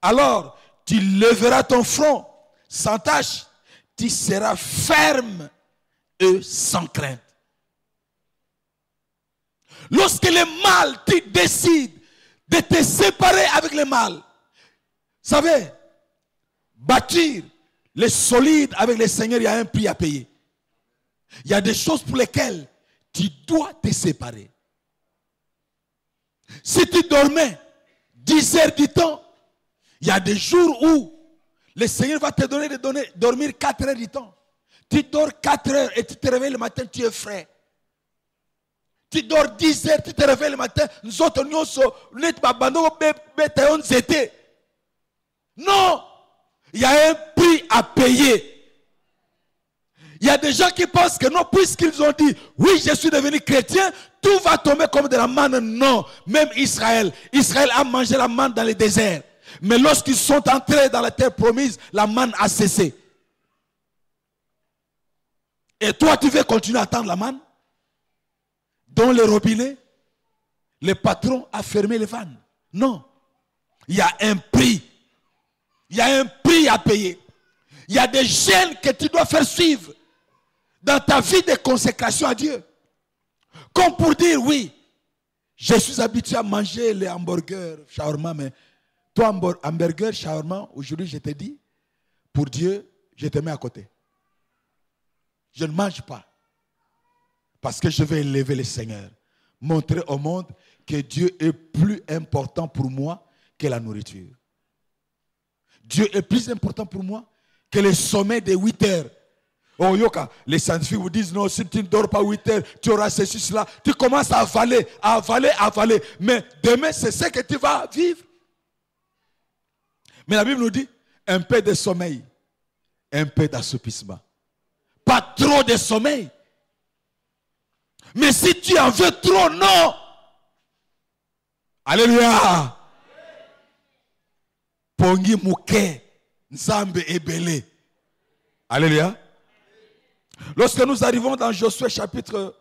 Alors, tu lèveras ton front sans tache, tu seras ferme et sans crainte. Lorsque le mal, tu décides de te séparer avec le mal. Vous savez, bâtir les solides avec le Seigneur, il y a un prix à payer. Il y a des choses pour lesquelles tu dois te séparer. Si tu dormais 10 heures du temps, il y a des jours où le Seigneur va te donner de dormir 4 heures du temps. Tu dors 4 heures et tu te réveilles le matin, tu es frais. Tu dors 10 heures, tu te réveilles le matin, nous autres, nous sommes, non, il y a un prix à payer. Il y a des gens qui pensent que non, puisqu'ils ont dit, oui, je suis devenu chrétien, tout va tomber comme de la manne. Non, même Israël. Israël a mangé la manne dans le désert. Mais lorsqu'ils sont entrés dans la terre promise, la manne a cessé. Et toi, tu veux continuer à attendre la manne? Dans le robinet, le patron a fermé les vannes. Non. Il y a un prix. Il y a un prix à payer. Il y a des gènes que tu dois faire suivre dans ta vie de consécration à Dieu. Comme pour dire, oui, je suis habitué à manger les hamburgers, shawarma, mais toi, hamburger, shawarma, aujourd'hui, je te dis, pour Dieu, je te mets à côté. Je ne mange pas. Parce que je vais élever le Seigneur. Montrer au monde que Dieu est plus important pour moi que la nourriture. Dieu est plus important pour moi que le sommeil de 8 heures. Oh Yoka, les scientifiques vous disent non, si tu ne dors pas 8 heures, tu auras ceci, cela. Tu commences à avaler, à avaler, à avaler. Mais demain, c'est ce que tu vas vivre. Mais la Bible nous dit, un peu de sommeil, un peu d'assoupissement. Pas trop de sommeil. Mais si tu en veux trop, non. Alléluia. Pongi mouke, nzambe ebele. Alléluia. Lorsque nous arrivons dans Josué chapitre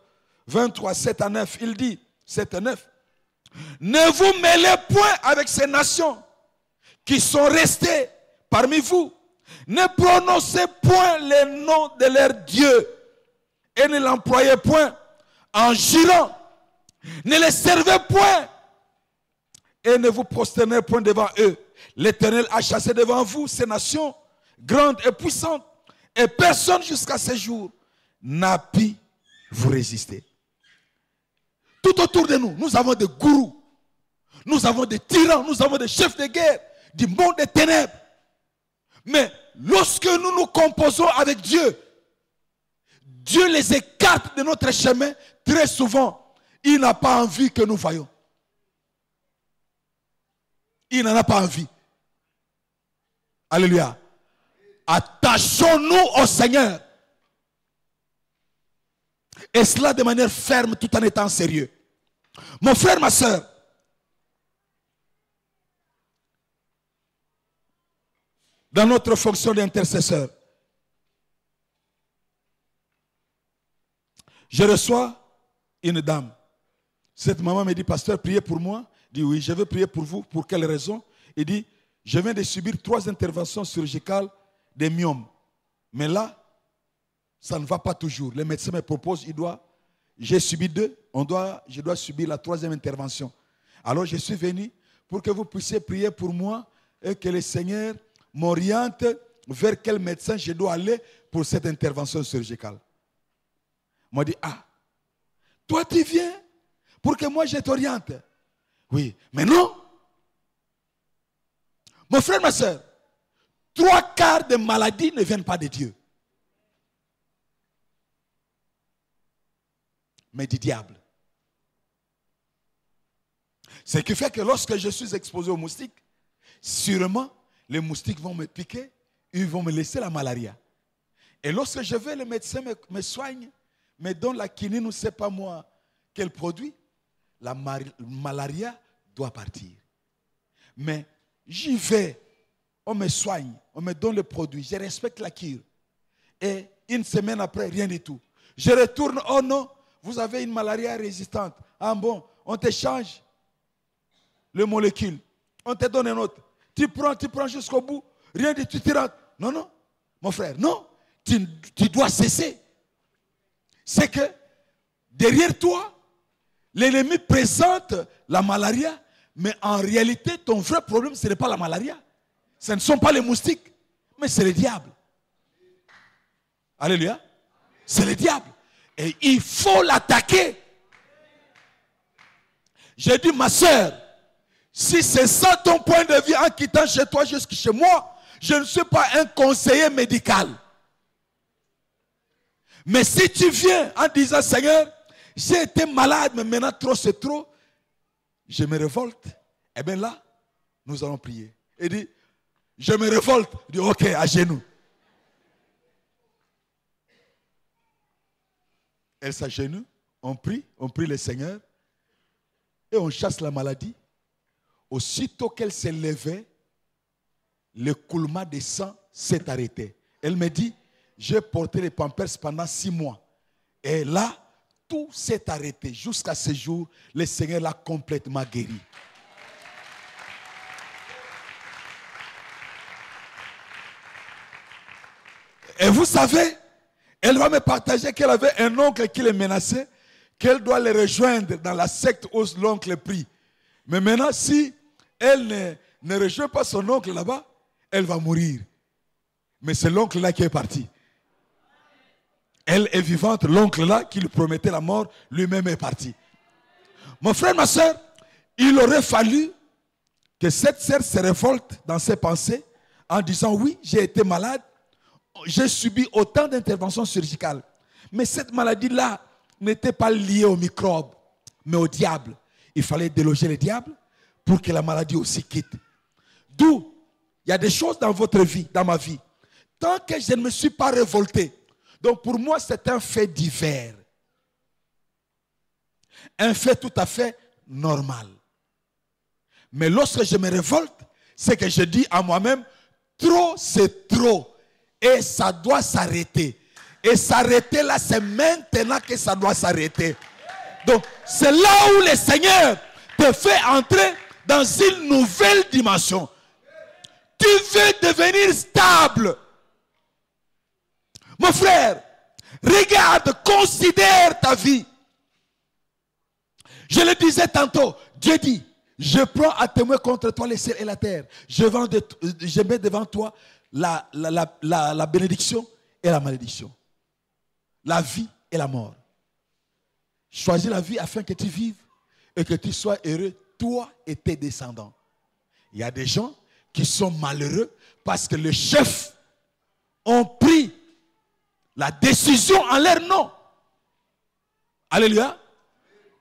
23, 7 à 9, il dit, 7 à 9, ne vous mêlez point avec ces nations qui sont restées parmi vous. Ne prononcez point les noms de leurs dieux et ne l'employez point en jurant. Ne les servez point et ne vous prosternez point devant eux. L'Éternel a chassé devant vous ces nations grandes et puissantes, et personne jusqu'à ce jour n'a pu vous résister. Tout autour de nous, nous avons des gourous, nous avons des tyrans, nous avons des chefs de guerre du monde des ténèbres. Mais lorsque nous nous composons avec Dieu, Dieu les écarte de notre chemin. Très souvent, il n'a pas envie que nous voyions. Il n'en a pas envie. Alléluia. Attachons-nous au Seigneur. Et cela de manière ferme tout en étant sérieux. Mon frère, ma soeur, dans notre fonction d'intercesseur, je reçois une dame. Cette maman me dit, pasteur, priez pour moi. Je dis, oui, je veux prier pour vous. Pour quelle raison? Il dit, je viens de subir 3 interventions chirurgicales des myomes. Mais là, ça ne va pas toujours. Les médecins me proposent, j'ai subi 2, je dois subir la 3e intervention. Alors je suis venu pour que vous puissiez prier pour moi et que le Seigneur m'oriente vers quel médecin je dois aller pour cette intervention chirurgicale. Il m'a dit, ah, toi tu viens pour que moi je t'oriente. Oui, mais non. Mon frère, ma soeur, 3/4 des maladies ne viennent pas de Dieu, mais du diable. Ce qui fait que lorsque je suis exposé aux moustiques, sûrement les moustiques vont me piquer, ils vont me laisser la malaria. Et lorsque je vais, le médecin me soigne, me donne la quinine, ne sait pas moi quel produit, la malaria doit partir. Mais j'y vais, on me soigne, on me donne le produit, je respecte la cure. Et une semaine après, rien du tout. Je retourne, oh non, vous avez une malaria résistante. Ah bon, on te change le molécule, on te donne un autre. tu prends jusqu'au bout. Rien de tu te rends. Non, non, mon frère, non. Tu dois cesser. C'est que derrière toi, l'ennemi présente la malaria, mais en réalité, ton vrai problème, ce n'est pas la malaria. Ce ne sont pas les moustiques, mais c'est le diable. Alléluia. C'est le diable. Et il faut l'attaquer. J'ai dit, ma soeur, si c'est ça ton point de vue en quittant chez toi jusqu'à chez moi, je ne suis pas un conseiller médical. Mais si tu viens en disant, Seigneur, j'ai été malade, mais maintenant trop c'est trop, je me révolte. Eh bien là, nous allons prier. Il dit, je me révolte. Il dit, ok, à genoux. Elle s'agenouille, on prie le Seigneur et on chasse la maladie. Aussitôt qu'elle s'est levée, le coulement de sang s'est arrêté. Elle me dit, j'ai porté les pampers pendant 6 mois. Et là, tout s'est arrêté. Jusqu'à ce jour, le Seigneur l'a complètement guéri. Et vous savez, elle va me partager qu'elle avait un oncle qui le menaçait, qu'elle doit le rejoindre dans la secte où l'oncle prie. Mais maintenant, si elle ne rejoint pas son oncle là-bas, elle va mourir. Mais c'est l'oncle là qui est parti. Elle est vivante, l'oncle là qui lui promettait la mort, lui-même est parti. Mon frère, ma soeur, il aurait fallu que cette sœur se révolte dans ses pensées en disant, oui, j'ai été malade, j'ai subi autant d'interventions chirurgicales. Mais cette maladie-là n'était pas liée aux microbes, mais au diable. Il fallait déloger le diable pour que la maladie aussi quitte. D'où, il y a des choses dans votre vie, dans ma vie. Tant que je ne me suis pas révolté, donc pour moi c'est un fait divers. Un fait tout à fait normal. Mais lorsque je me révolte, c'est que je dis à moi-même, trop c'est trop. Et ça doit s'arrêter. Et s'arrêter là, c'est maintenant que ça doit s'arrêter. Donc, c'est là où le Seigneur te fait entrer dans une nouvelle dimension. Tu veux devenir stable. Mon frère, regarde, considère ta vie. Je le disais tantôt, Dieu dit, je prends à témoin contre toi les ciels et la terre. Je mets devant toi la bénédiction et la malédiction. La vie et la mort. Choisis la vie afin que tu vives et que tu sois heureux, toi et tes descendants. Il y a des gens qui sont malheureux parce que les chefs ont pris la décision en leur nom. Alléluia.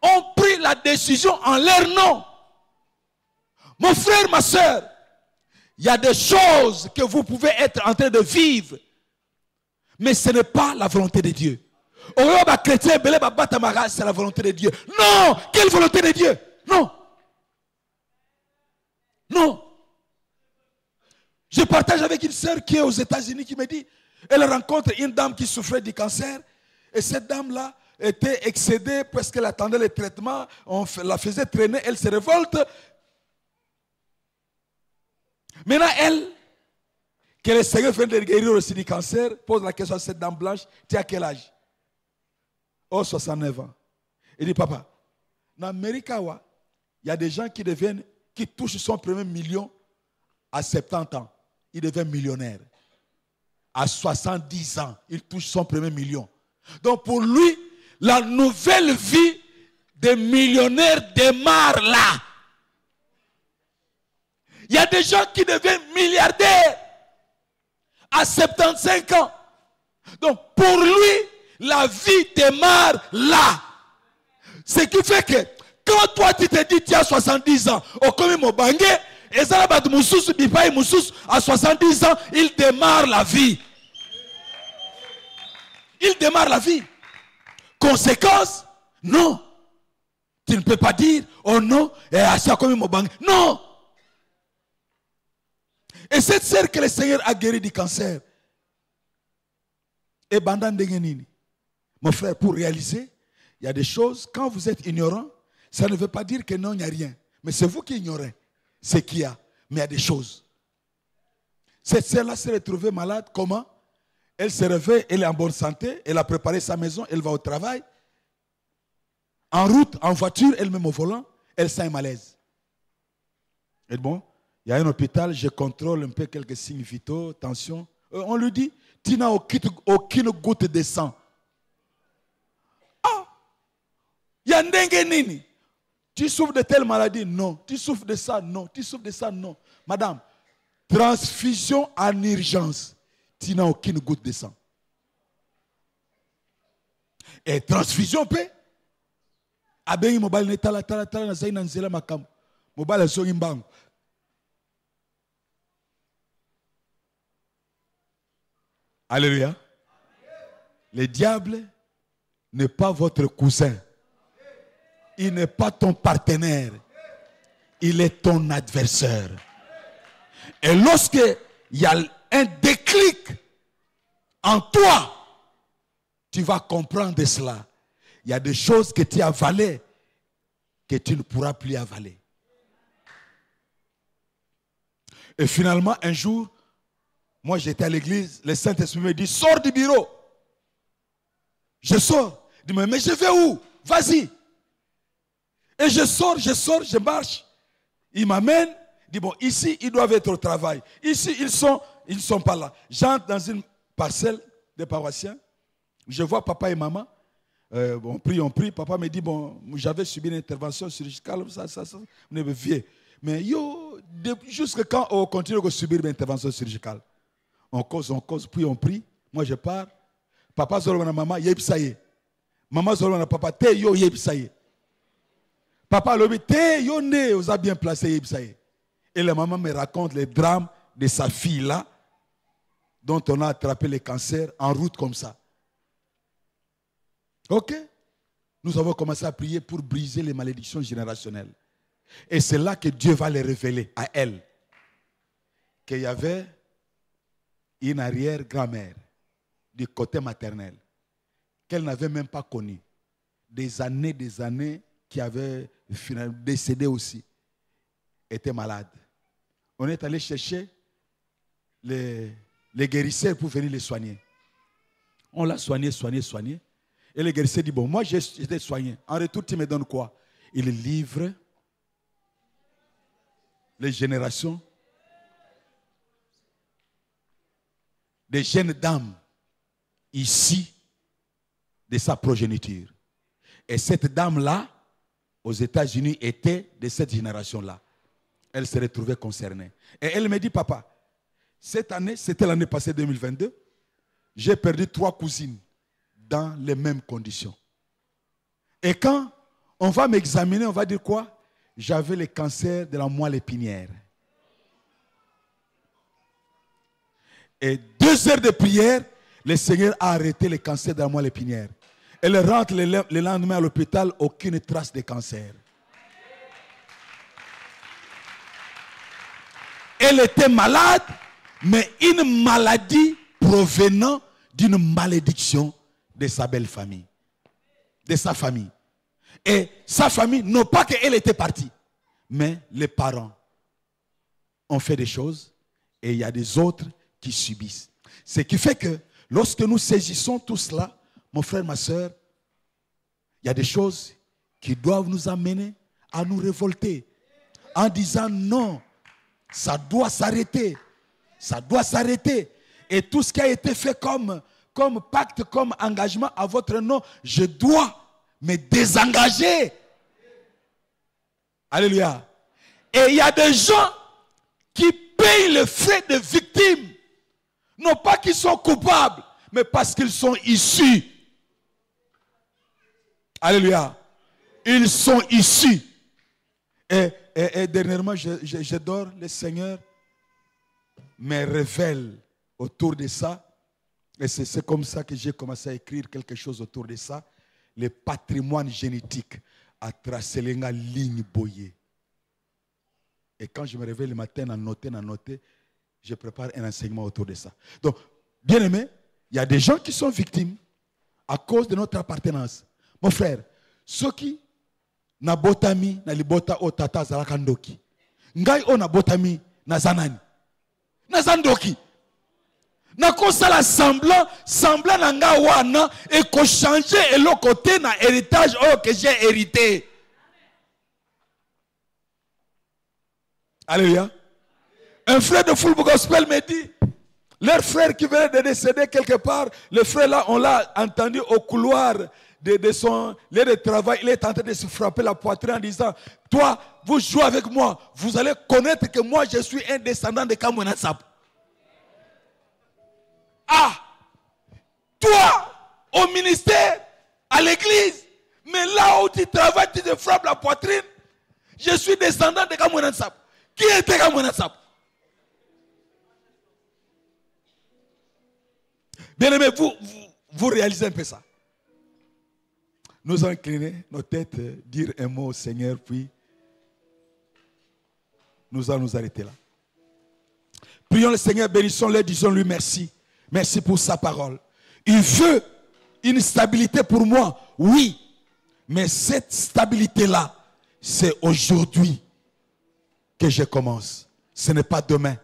Ont pris la décision en leur nom. Mon frère, ma soeur, il y a des choses que vous pouvez être en train de vivre, mais ce n'est pas la volonté de Dieu. C'est la volonté de Dieu. Non! Quelle volonté de Dieu? Non! Non! Je partage avec une sœur qui est aux États-Unis qui me dit, elle rencontre une dame qui souffrait du cancer, et cette dame-là était excédée parce qu'elle attendait le traitement, on la faisait traîner, elle se révolte. Maintenant, elle, que le Seigneur vient de guérir aussi du cancer, pose la question à cette dame blanche, tu as quel âge? Oh, 69 ans. Il dit, papa, en Amérique, il y a des gens qui touchent son premier million à 70 ans. Il devient millionnaire. À 70 ans, il touche son premier million. Donc pour lui, la nouvelle vie des millionnaires démarre là. Il y a des gens qui deviennent milliardaires à 75 ans. Donc pour lui, la vie démarre là. Ce qui fait que quand toi tu te dis tu as 70 ans, au comme mon bangé, et ça à 70 ans, il démarre la vie. Il démarre la vie. Conséquence, non. Tu ne peux pas dire, oh non, et assis comme mon bangé. Non. Et cette sœur que le Seigneur a guéri du cancer, et Bandan Dengenini, mon frère, pour réaliser, il y a des choses, quand vous êtes ignorant, ça ne veut pas dire que non, il n'y a rien. Mais c'est vous qui ignorez ce qu'il y a. Mais il y a des choses. Cette sœur-là s'est retrouvée malade. Comment? Elle se réveille, elle est en bonne santé, elle a préparé sa maison, elle va au travail. En route, en voiture, elle-même au volant, elle sent un malaise. Et bon, il y a un hôpital, je contrôle un peu quelques signes vitaux, tension. On lui dit, tu n'as aucune goutte de sang. Ah, il y a un dengue. Tu souffres de telle maladie? Non. Tu souffres de ça? Non. Tu souffres de ça? Non. Madame, transfusion en urgence. Tu n'as aucune goutte de sang. Et transfusion peut. Abengi mobile ne tala na zaina nzela makam. Mobile so imbango. Alléluia. Le diable n'est pas votre cousin. Il n'est pas ton partenaire. Il est ton adversaire. Et lorsque il y a un déclic en toi, tu vas comprendre cela. Il y a des choses que tu as avalées que tu ne pourras plus avaler. Et finalement, un jour, moi j'étais à l'église, le Saint-Esprit me dit, sors du bureau. Je sors. Il me dit, mais je vais où? Vas-y. Et je sors, je marche. Il m'amène. Il dit, bon, ici, ils doivent être au travail. Ici, ils ne sont pas là. J'entre dans une parcelle de paroissiens. Je vois papa et maman. On prie. Papa me dit, bon, j'avais subi une intervention chirurgicale. Ça, on est vieux. Mais jusqu'à quand on continue de subir une intervention chirurgicale? On cause, puis on prie. Moi, je pars. Papa zolona maman, yeb saye. Maman zolona papa, te yo yeb saye. Papa lobi, te yo ne, vous a bien placé yeb saye. Et la maman me raconte les drames de sa fille là, dont on a attrapé le cancer en route comme ça. Ok? Nous avons commencé à prier pour briser les malédictions générationnelles. Et c'est là que Dieu va les révéler à elle. Qu'il y avait une arrière-grand-mère du côté maternel qu'elle n'avait même pas connu. Des années qui avait décédé aussi. Était malade. On est allé chercher les guérisseurs pour venir les soigner. On l'a soigné. Et le guérisseur dit, bon, moi j'ai été soigné. En retour, tu me donnes quoi? Il livre les générations des jeunes dames ici de sa progéniture. Et cette dame-là, aux États-Unis, était de cette génération-là. Elle se retrouvait concernée. Et elle me dit, papa, cette année, c'était l'année passée 2022, j'ai perdu 3 cousines dans les mêmes conditions. Et quand on va m'examiner, on va dire quoi? J'avais le cancer de la moelle épinière. Et 2 heures de prière, le Seigneur a arrêté le cancer de la moelle épinière. Elle rentre le lendemain à l'hôpital, aucune trace de cancer. Elle était malade, mais une maladie provenant d'une malédiction de sa belle famille, de sa famille. Et sa famille, non pas qu'elle était partie, mais les parents ont fait des choses et il y a des autres qui subissent. Ce qui fait que lorsque nous saisissons tout cela, mon frère, ma soeur, il y a des choses qui doivent nous amener à nous révolter en disant non, ça doit s'arrêter. Ça doit s'arrêter. Et tout ce qui a été fait comme pacte, comme engagement à votre nom, je dois me désengager. Alléluia. Et il y a des gens qui payent le frais de victimes. Non pas qu'ils sont coupables, mais parce qu'ils sont issus. Alléluia. Ils sont issus. Et dernièrement, je dors, le Seigneur me révèle autour de ça. Et c'est comme ça que j'ai commencé à écrire quelque chose autour de ça. Le patrimoine génétique à tracer les lignes boyées. Et quand je me réveille le matin, à noter, je prépare un enseignement autour de ça. Donc, bien aimé, il y a des gens qui sont victimes à cause de notre appartenance. Mon frère, ceux qui na botami na libota o tata zalakandoki. Ngai o na botami na zanani. Nazandoki. Nakosala semblant nanga wana et ko changer et le côté na héritage que j'ai hérité. Alléluia. Un frère de Full Gospel me dit, leur frère qui venait de décéder quelque part, le frère là, on l'a entendu au couloir de son lieu de travail, il est en train de se frapper la poitrine en disant, toi, vous jouez avec moi, vous allez connaître que moi je suis un descendant de Kamwena Sap. Ah, toi, au ministère, à l'église, mais là où tu travailles, tu te frappes la poitrine, je suis descendant de Kamwena Sap. Qui était Kamwena Sap? Bien aimé, vous réalisez un peu ça. Nous allons incliner nos têtes, dire un mot au Seigneur, puis nous allons nous arrêter là. Prions le Seigneur, bénissons-le, disons-lui merci. Merci pour sa parole. Il veut une stabilité pour moi, oui. Mais cette stabilité-là, c'est aujourd'hui que je commence. Ce n'est pas demain.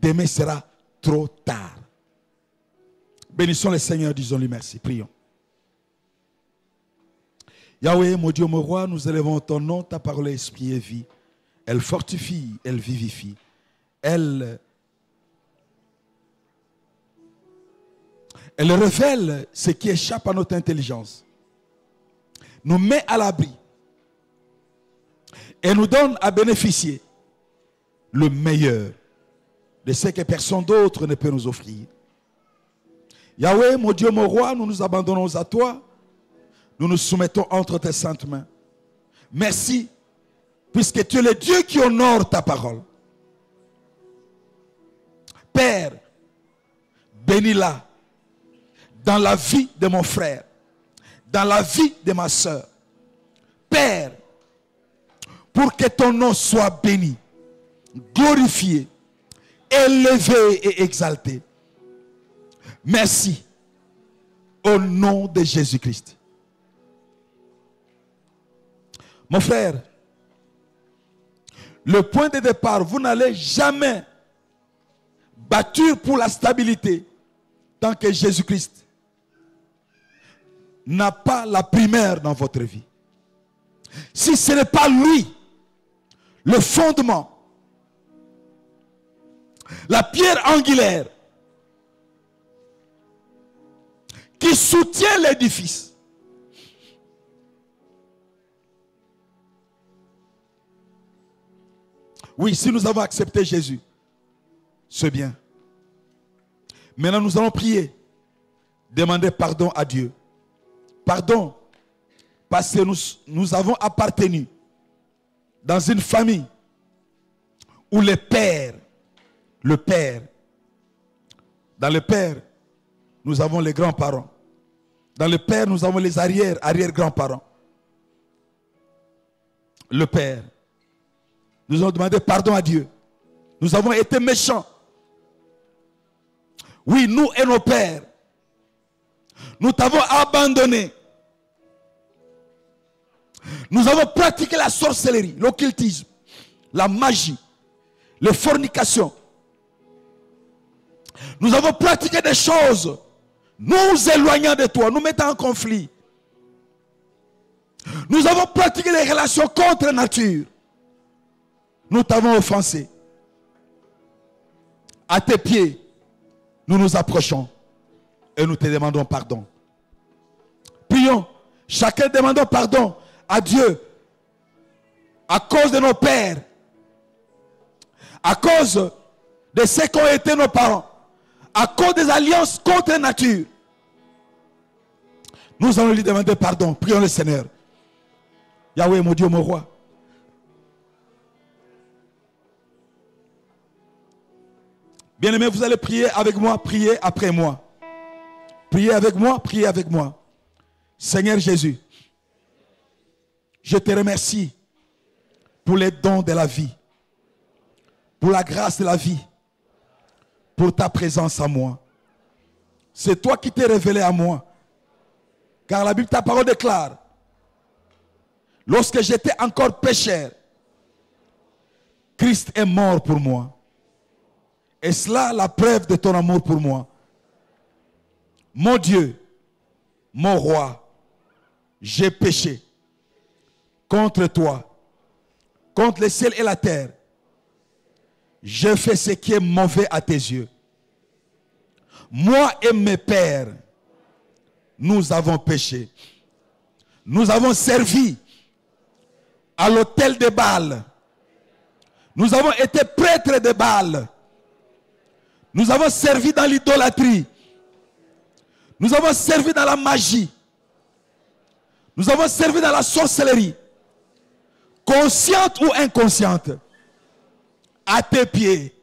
Demain sera trop tard. Bénissons le Seigneur, disons-lui merci. Prions. Yahweh, mon Dieu, mon roi, nous élevons ton nom, ta parole est esprit et vie. Elle fortifie, elle vivifie. Elle révèle ce qui échappe à notre intelligence. Nous met à l'abri. Et nous donne à bénéficier le meilleur de ce que personne d'autre ne peut nous offrir. Yahweh, mon Dieu, mon roi, nous nous abandonnons à toi. Nous nous soumettons entre tes saintes mains. Merci, puisque tu es le Dieu qui honore ta parole. Père, bénis-la dans la vie de mon frère, dans la vie de ma soeur. Père, pour que ton nom soit béni, glorifié, élevé et exalté. Merci au nom de Jésus-Christ. Mon frère, le point de départ, vous n'allez jamais bâtir pour la stabilité tant que Jésus-Christ n'a pas la primaire dans votre vie. Si ce n'est pas lui, le fondement, la pierre angulaire qui soutient l'édifice, oui, si nous avons accepté Jésus, c'est bien. Maintenant, nous allons prier, demander pardon à Dieu. Pardon, parce que nous avons appartenu dans une famille où dans le père, nous avons les grands-parents. Dans le père, nous avons les arrière-grands-parents. Le père. Nous avons demandé pardon à Dieu. Nous avons été méchants. Oui, nous et nos pères. Nous t'avons abandonné. Nous avons pratiqué la sorcellerie, l'occultisme, la magie, les fornications. Nous avons pratiqué des choses nous éloignant de toi, nous mettant en conflit. Nous avons pratiqué des relations contre nature. Nous t'avons offensé. À tes pieds, nous nous approchons et nous te demandons pardon. Prions, chacun demandons pardon à Dieu à cause de nos pères, à cause de ceux qui ont été nos parents, à cause des alliances contre nature. Nous allons lui demander pardon. Prions le Seigneur. Yahweh, mon Dieu, mon roi. Bien-aimés, vous allez prier avec moi, prier après moi. Priez avec moi, priez avec moi. Seigneur Jésus, je te remercie pour les dons de la vie, pour la grâce de la vie, pour ta présence à moi. C'est toi qui t'es révélé à moi. Car la Bible, ta parole déclare, lorsque j'étais encore pécheur, Christ est mort pour moi. Est-ce là la preuve de ton amour pour moi? Mon Dieu, mon roi, j'ai péché contre toi, contre le ciel et la terre. J'ai fait ce qui est mauvais à tes yeux. Moi et mes pères, nous avons péché. Nous avons servi à l'autel de Baal. Nous avons été prêtres de Baal. Nous avons servi dans l'idolâtrie. Nous avons servi dans la magie. Nous avons servi dans la sorcellerie. Consciente ou inconsciente. À tes pieds,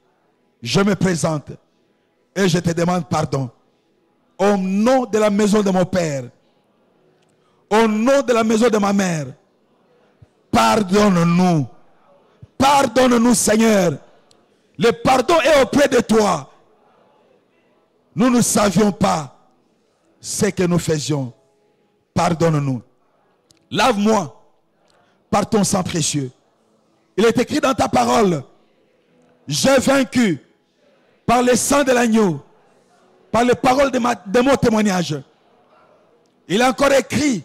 je me présente et je te demande pardon. Au nom de la maison de mon père, au nom de la maison de ma mère, pardonne-nous. Pardonne-nous, Seigneur. Le pardon est auprès de toi. Nous ne savions pas ce que nous faisions. Pardonne-nous. Lave-moi par ton sang précieux. Il est écrit dans ta parole: j'ai vaincu par le sang de l'agneau, par les paroles de mon témoignage. Il est encore écrit: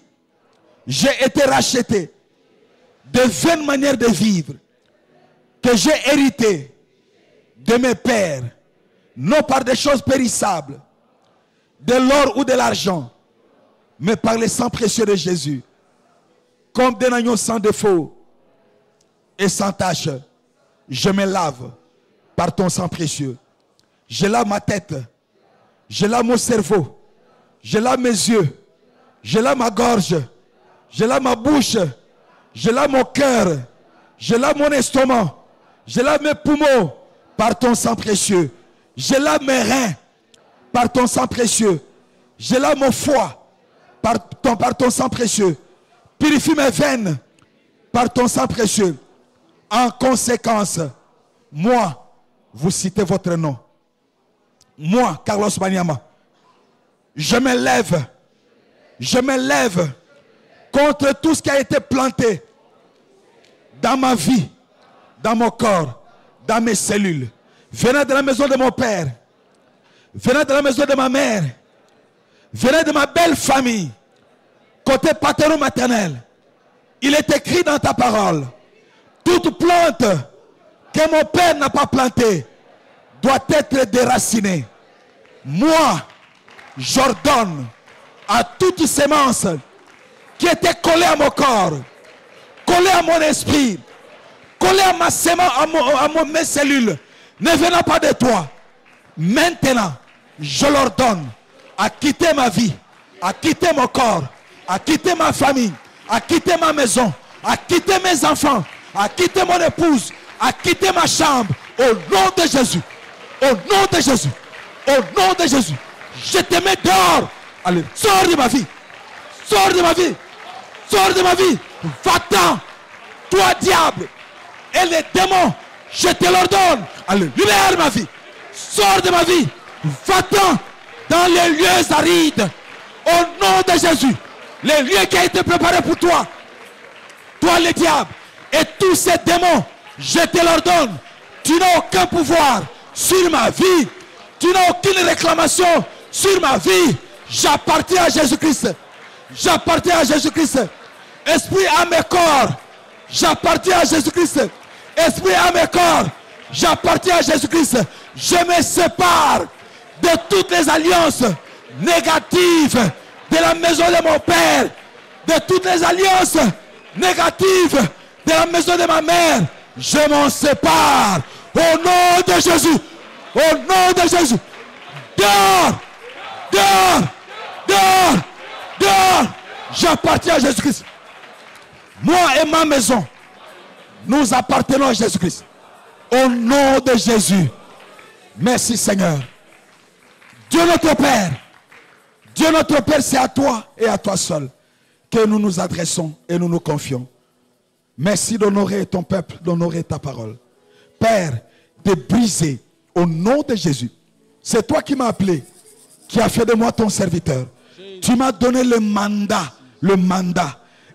j'ai été racheté de vaines manières de vivre que j'ai hérité de mes pères, non par des choses périssables, de l'or ou de l'argent, mais par le sang précieux de Jésus, comme d'un agneau sans défaut et sans tache. Je me lave par ton sang précieux. Je lave ma tête, je lave mon cerveau, je lave mes yeux, je lave ma gorge, je lave ma bouche, je lave mon cœur, je lave mon estomac, je lave mes poumons par ton sang précieux. Je lave mes reins par ton sang précieux. Je lave mon foie par ton sang précieux. Purifie mes veines par ton sang précieux. En conséquence, moi, vous citez votre nom. Moi, Carlos Banyama, je me lève contre tout ce qui a été planté dans ma vie, dans mon corps, dans mes cellules. Venez de la maison de mon père, venez de la maison de ma mère, venez de ma belle famille, côté paterno-maternel. Il est écrit dans ta parole: toute plante que mon père n'a pas plantée doit être déracinée. Moi, j'ordonne à toute sémence qui était collée à mon corps, collée à mon esprit, collée à ma sémence, à mes cellules, ne venant pas de toi. Maintenant, je l'ordonne à quitter ma vie, à quitter mon corps, à quitter ma famille, à quitter ma maison, à quitter mes enfants, à quitter mon épouse, à quitter ma chambre. Au nom de Jésus. Au nom de Jésus. Au nom de Jésus. Je te mets dehors. Allez, sors de ma vie. Sors de ma vie. Sors de ma vie. Va-t'en. Toi, diable. Et les démons, je te l'ordonne. Allez, libère ma vie. Sors de ma vie. Va-t'en dans les lieux arides. Au nom de Jésus. Les lieux qui ont été préparés pour toi. Toi, le diable. Et tous ces démons, je te l'ordonne. Tu n'as aucun pouvoir sur ma vie. Tu n'as aucune réclamation sur ma vie. J'appartiens à Jésus-Christ. J'appartiens à Jésus-Christ. Esprit à mes corps. J'appartiens à Jésus-Christ. Esprit à mes corps. J'appartiens à Jésus-Christ. Je me sépare de toutes les alliances négatives de la maison de mon père. De toutes les alliances négatives de la maison de ma mère. Je m'en sépare. Au nom de Jésus. Au nom de Jésus. Dehors. Dehors. Dehors. Dehors. J'appartiens à Jésus-Christ. Moi et ma maison, nous appartenons à Jésus-Christ. Au nom de Jésus. Merci Seigneur. Dieu notre Père. Dieu notre Père, c'est à toi et à toi seul que nous nous adressons et nous nous confions. Merci d'honorer ton peuple, d'honorer ta parole. Père, de briser au nom de Jésus. C'est toi qui m'as appelé, qui as fait de moi ton serviteur. Tu m'as donné le mandat.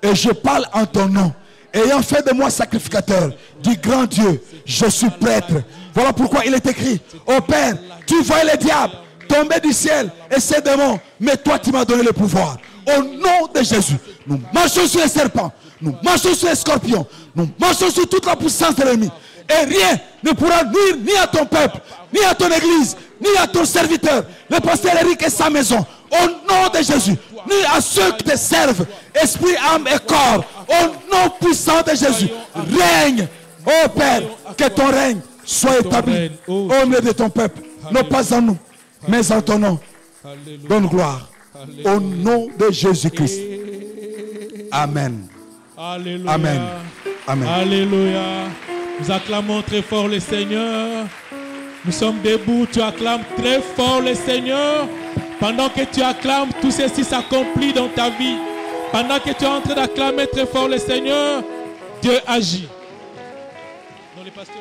Et je parle en ton nom. ayant fait de moi sacrificateur du grand Dieu, je suis prêtre. Voilà pourquoi il est écrit, ô Père, tu vois les diables tomber du ciel et ces démons, mais toi tu m'as donné le pouvoir. Au nom de Jésus, nous marchons sur les serpents, nous marchons sur les scorpions, nous marchons sur toute la puissance de l'ennemi. Et rien ne pourra nuire ni à ton peuple, ni à ton église, ni à ton serviteur, le pasteur Eric et sa maison. Au nom de Jésus, ni à ceux qui te servent, esprit, âme et corps. Au nom puissant de Jésus, règne, ô Père, que ton règne soit établi au milieu de ton peuple, non pas en nous, mais en ton nom. Donne gloire. Au nom de Jésus-Christ. Amen. Alléluia. Amen. Amen. Alléluia. Nous acclamons très fort le Seigneur. Nous sommes debout. Tu acclames très fort le Seigneur. Pendant que tu acclames, tout ceci s'accomplit dans ta vie. Pendant que tu es en train d'acclamer très fort le Seigneur, Dieu agit. Non, les pasteurs.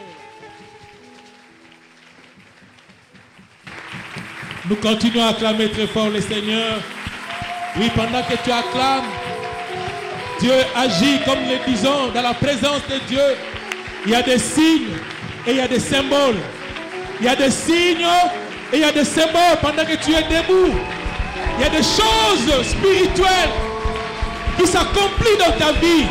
Nous continuons à acclamer très fort le Seigneur. Oui, pendant que tu acclames, Dieu agit, comme nous le disons, dans la présence de Dieu. Il y a des signes et il y a des symboles. Il y a des signes et il y a des symboles pendant que tu es debout. Il y a des choses spirituelles qui s'accomplissent dans ta vie.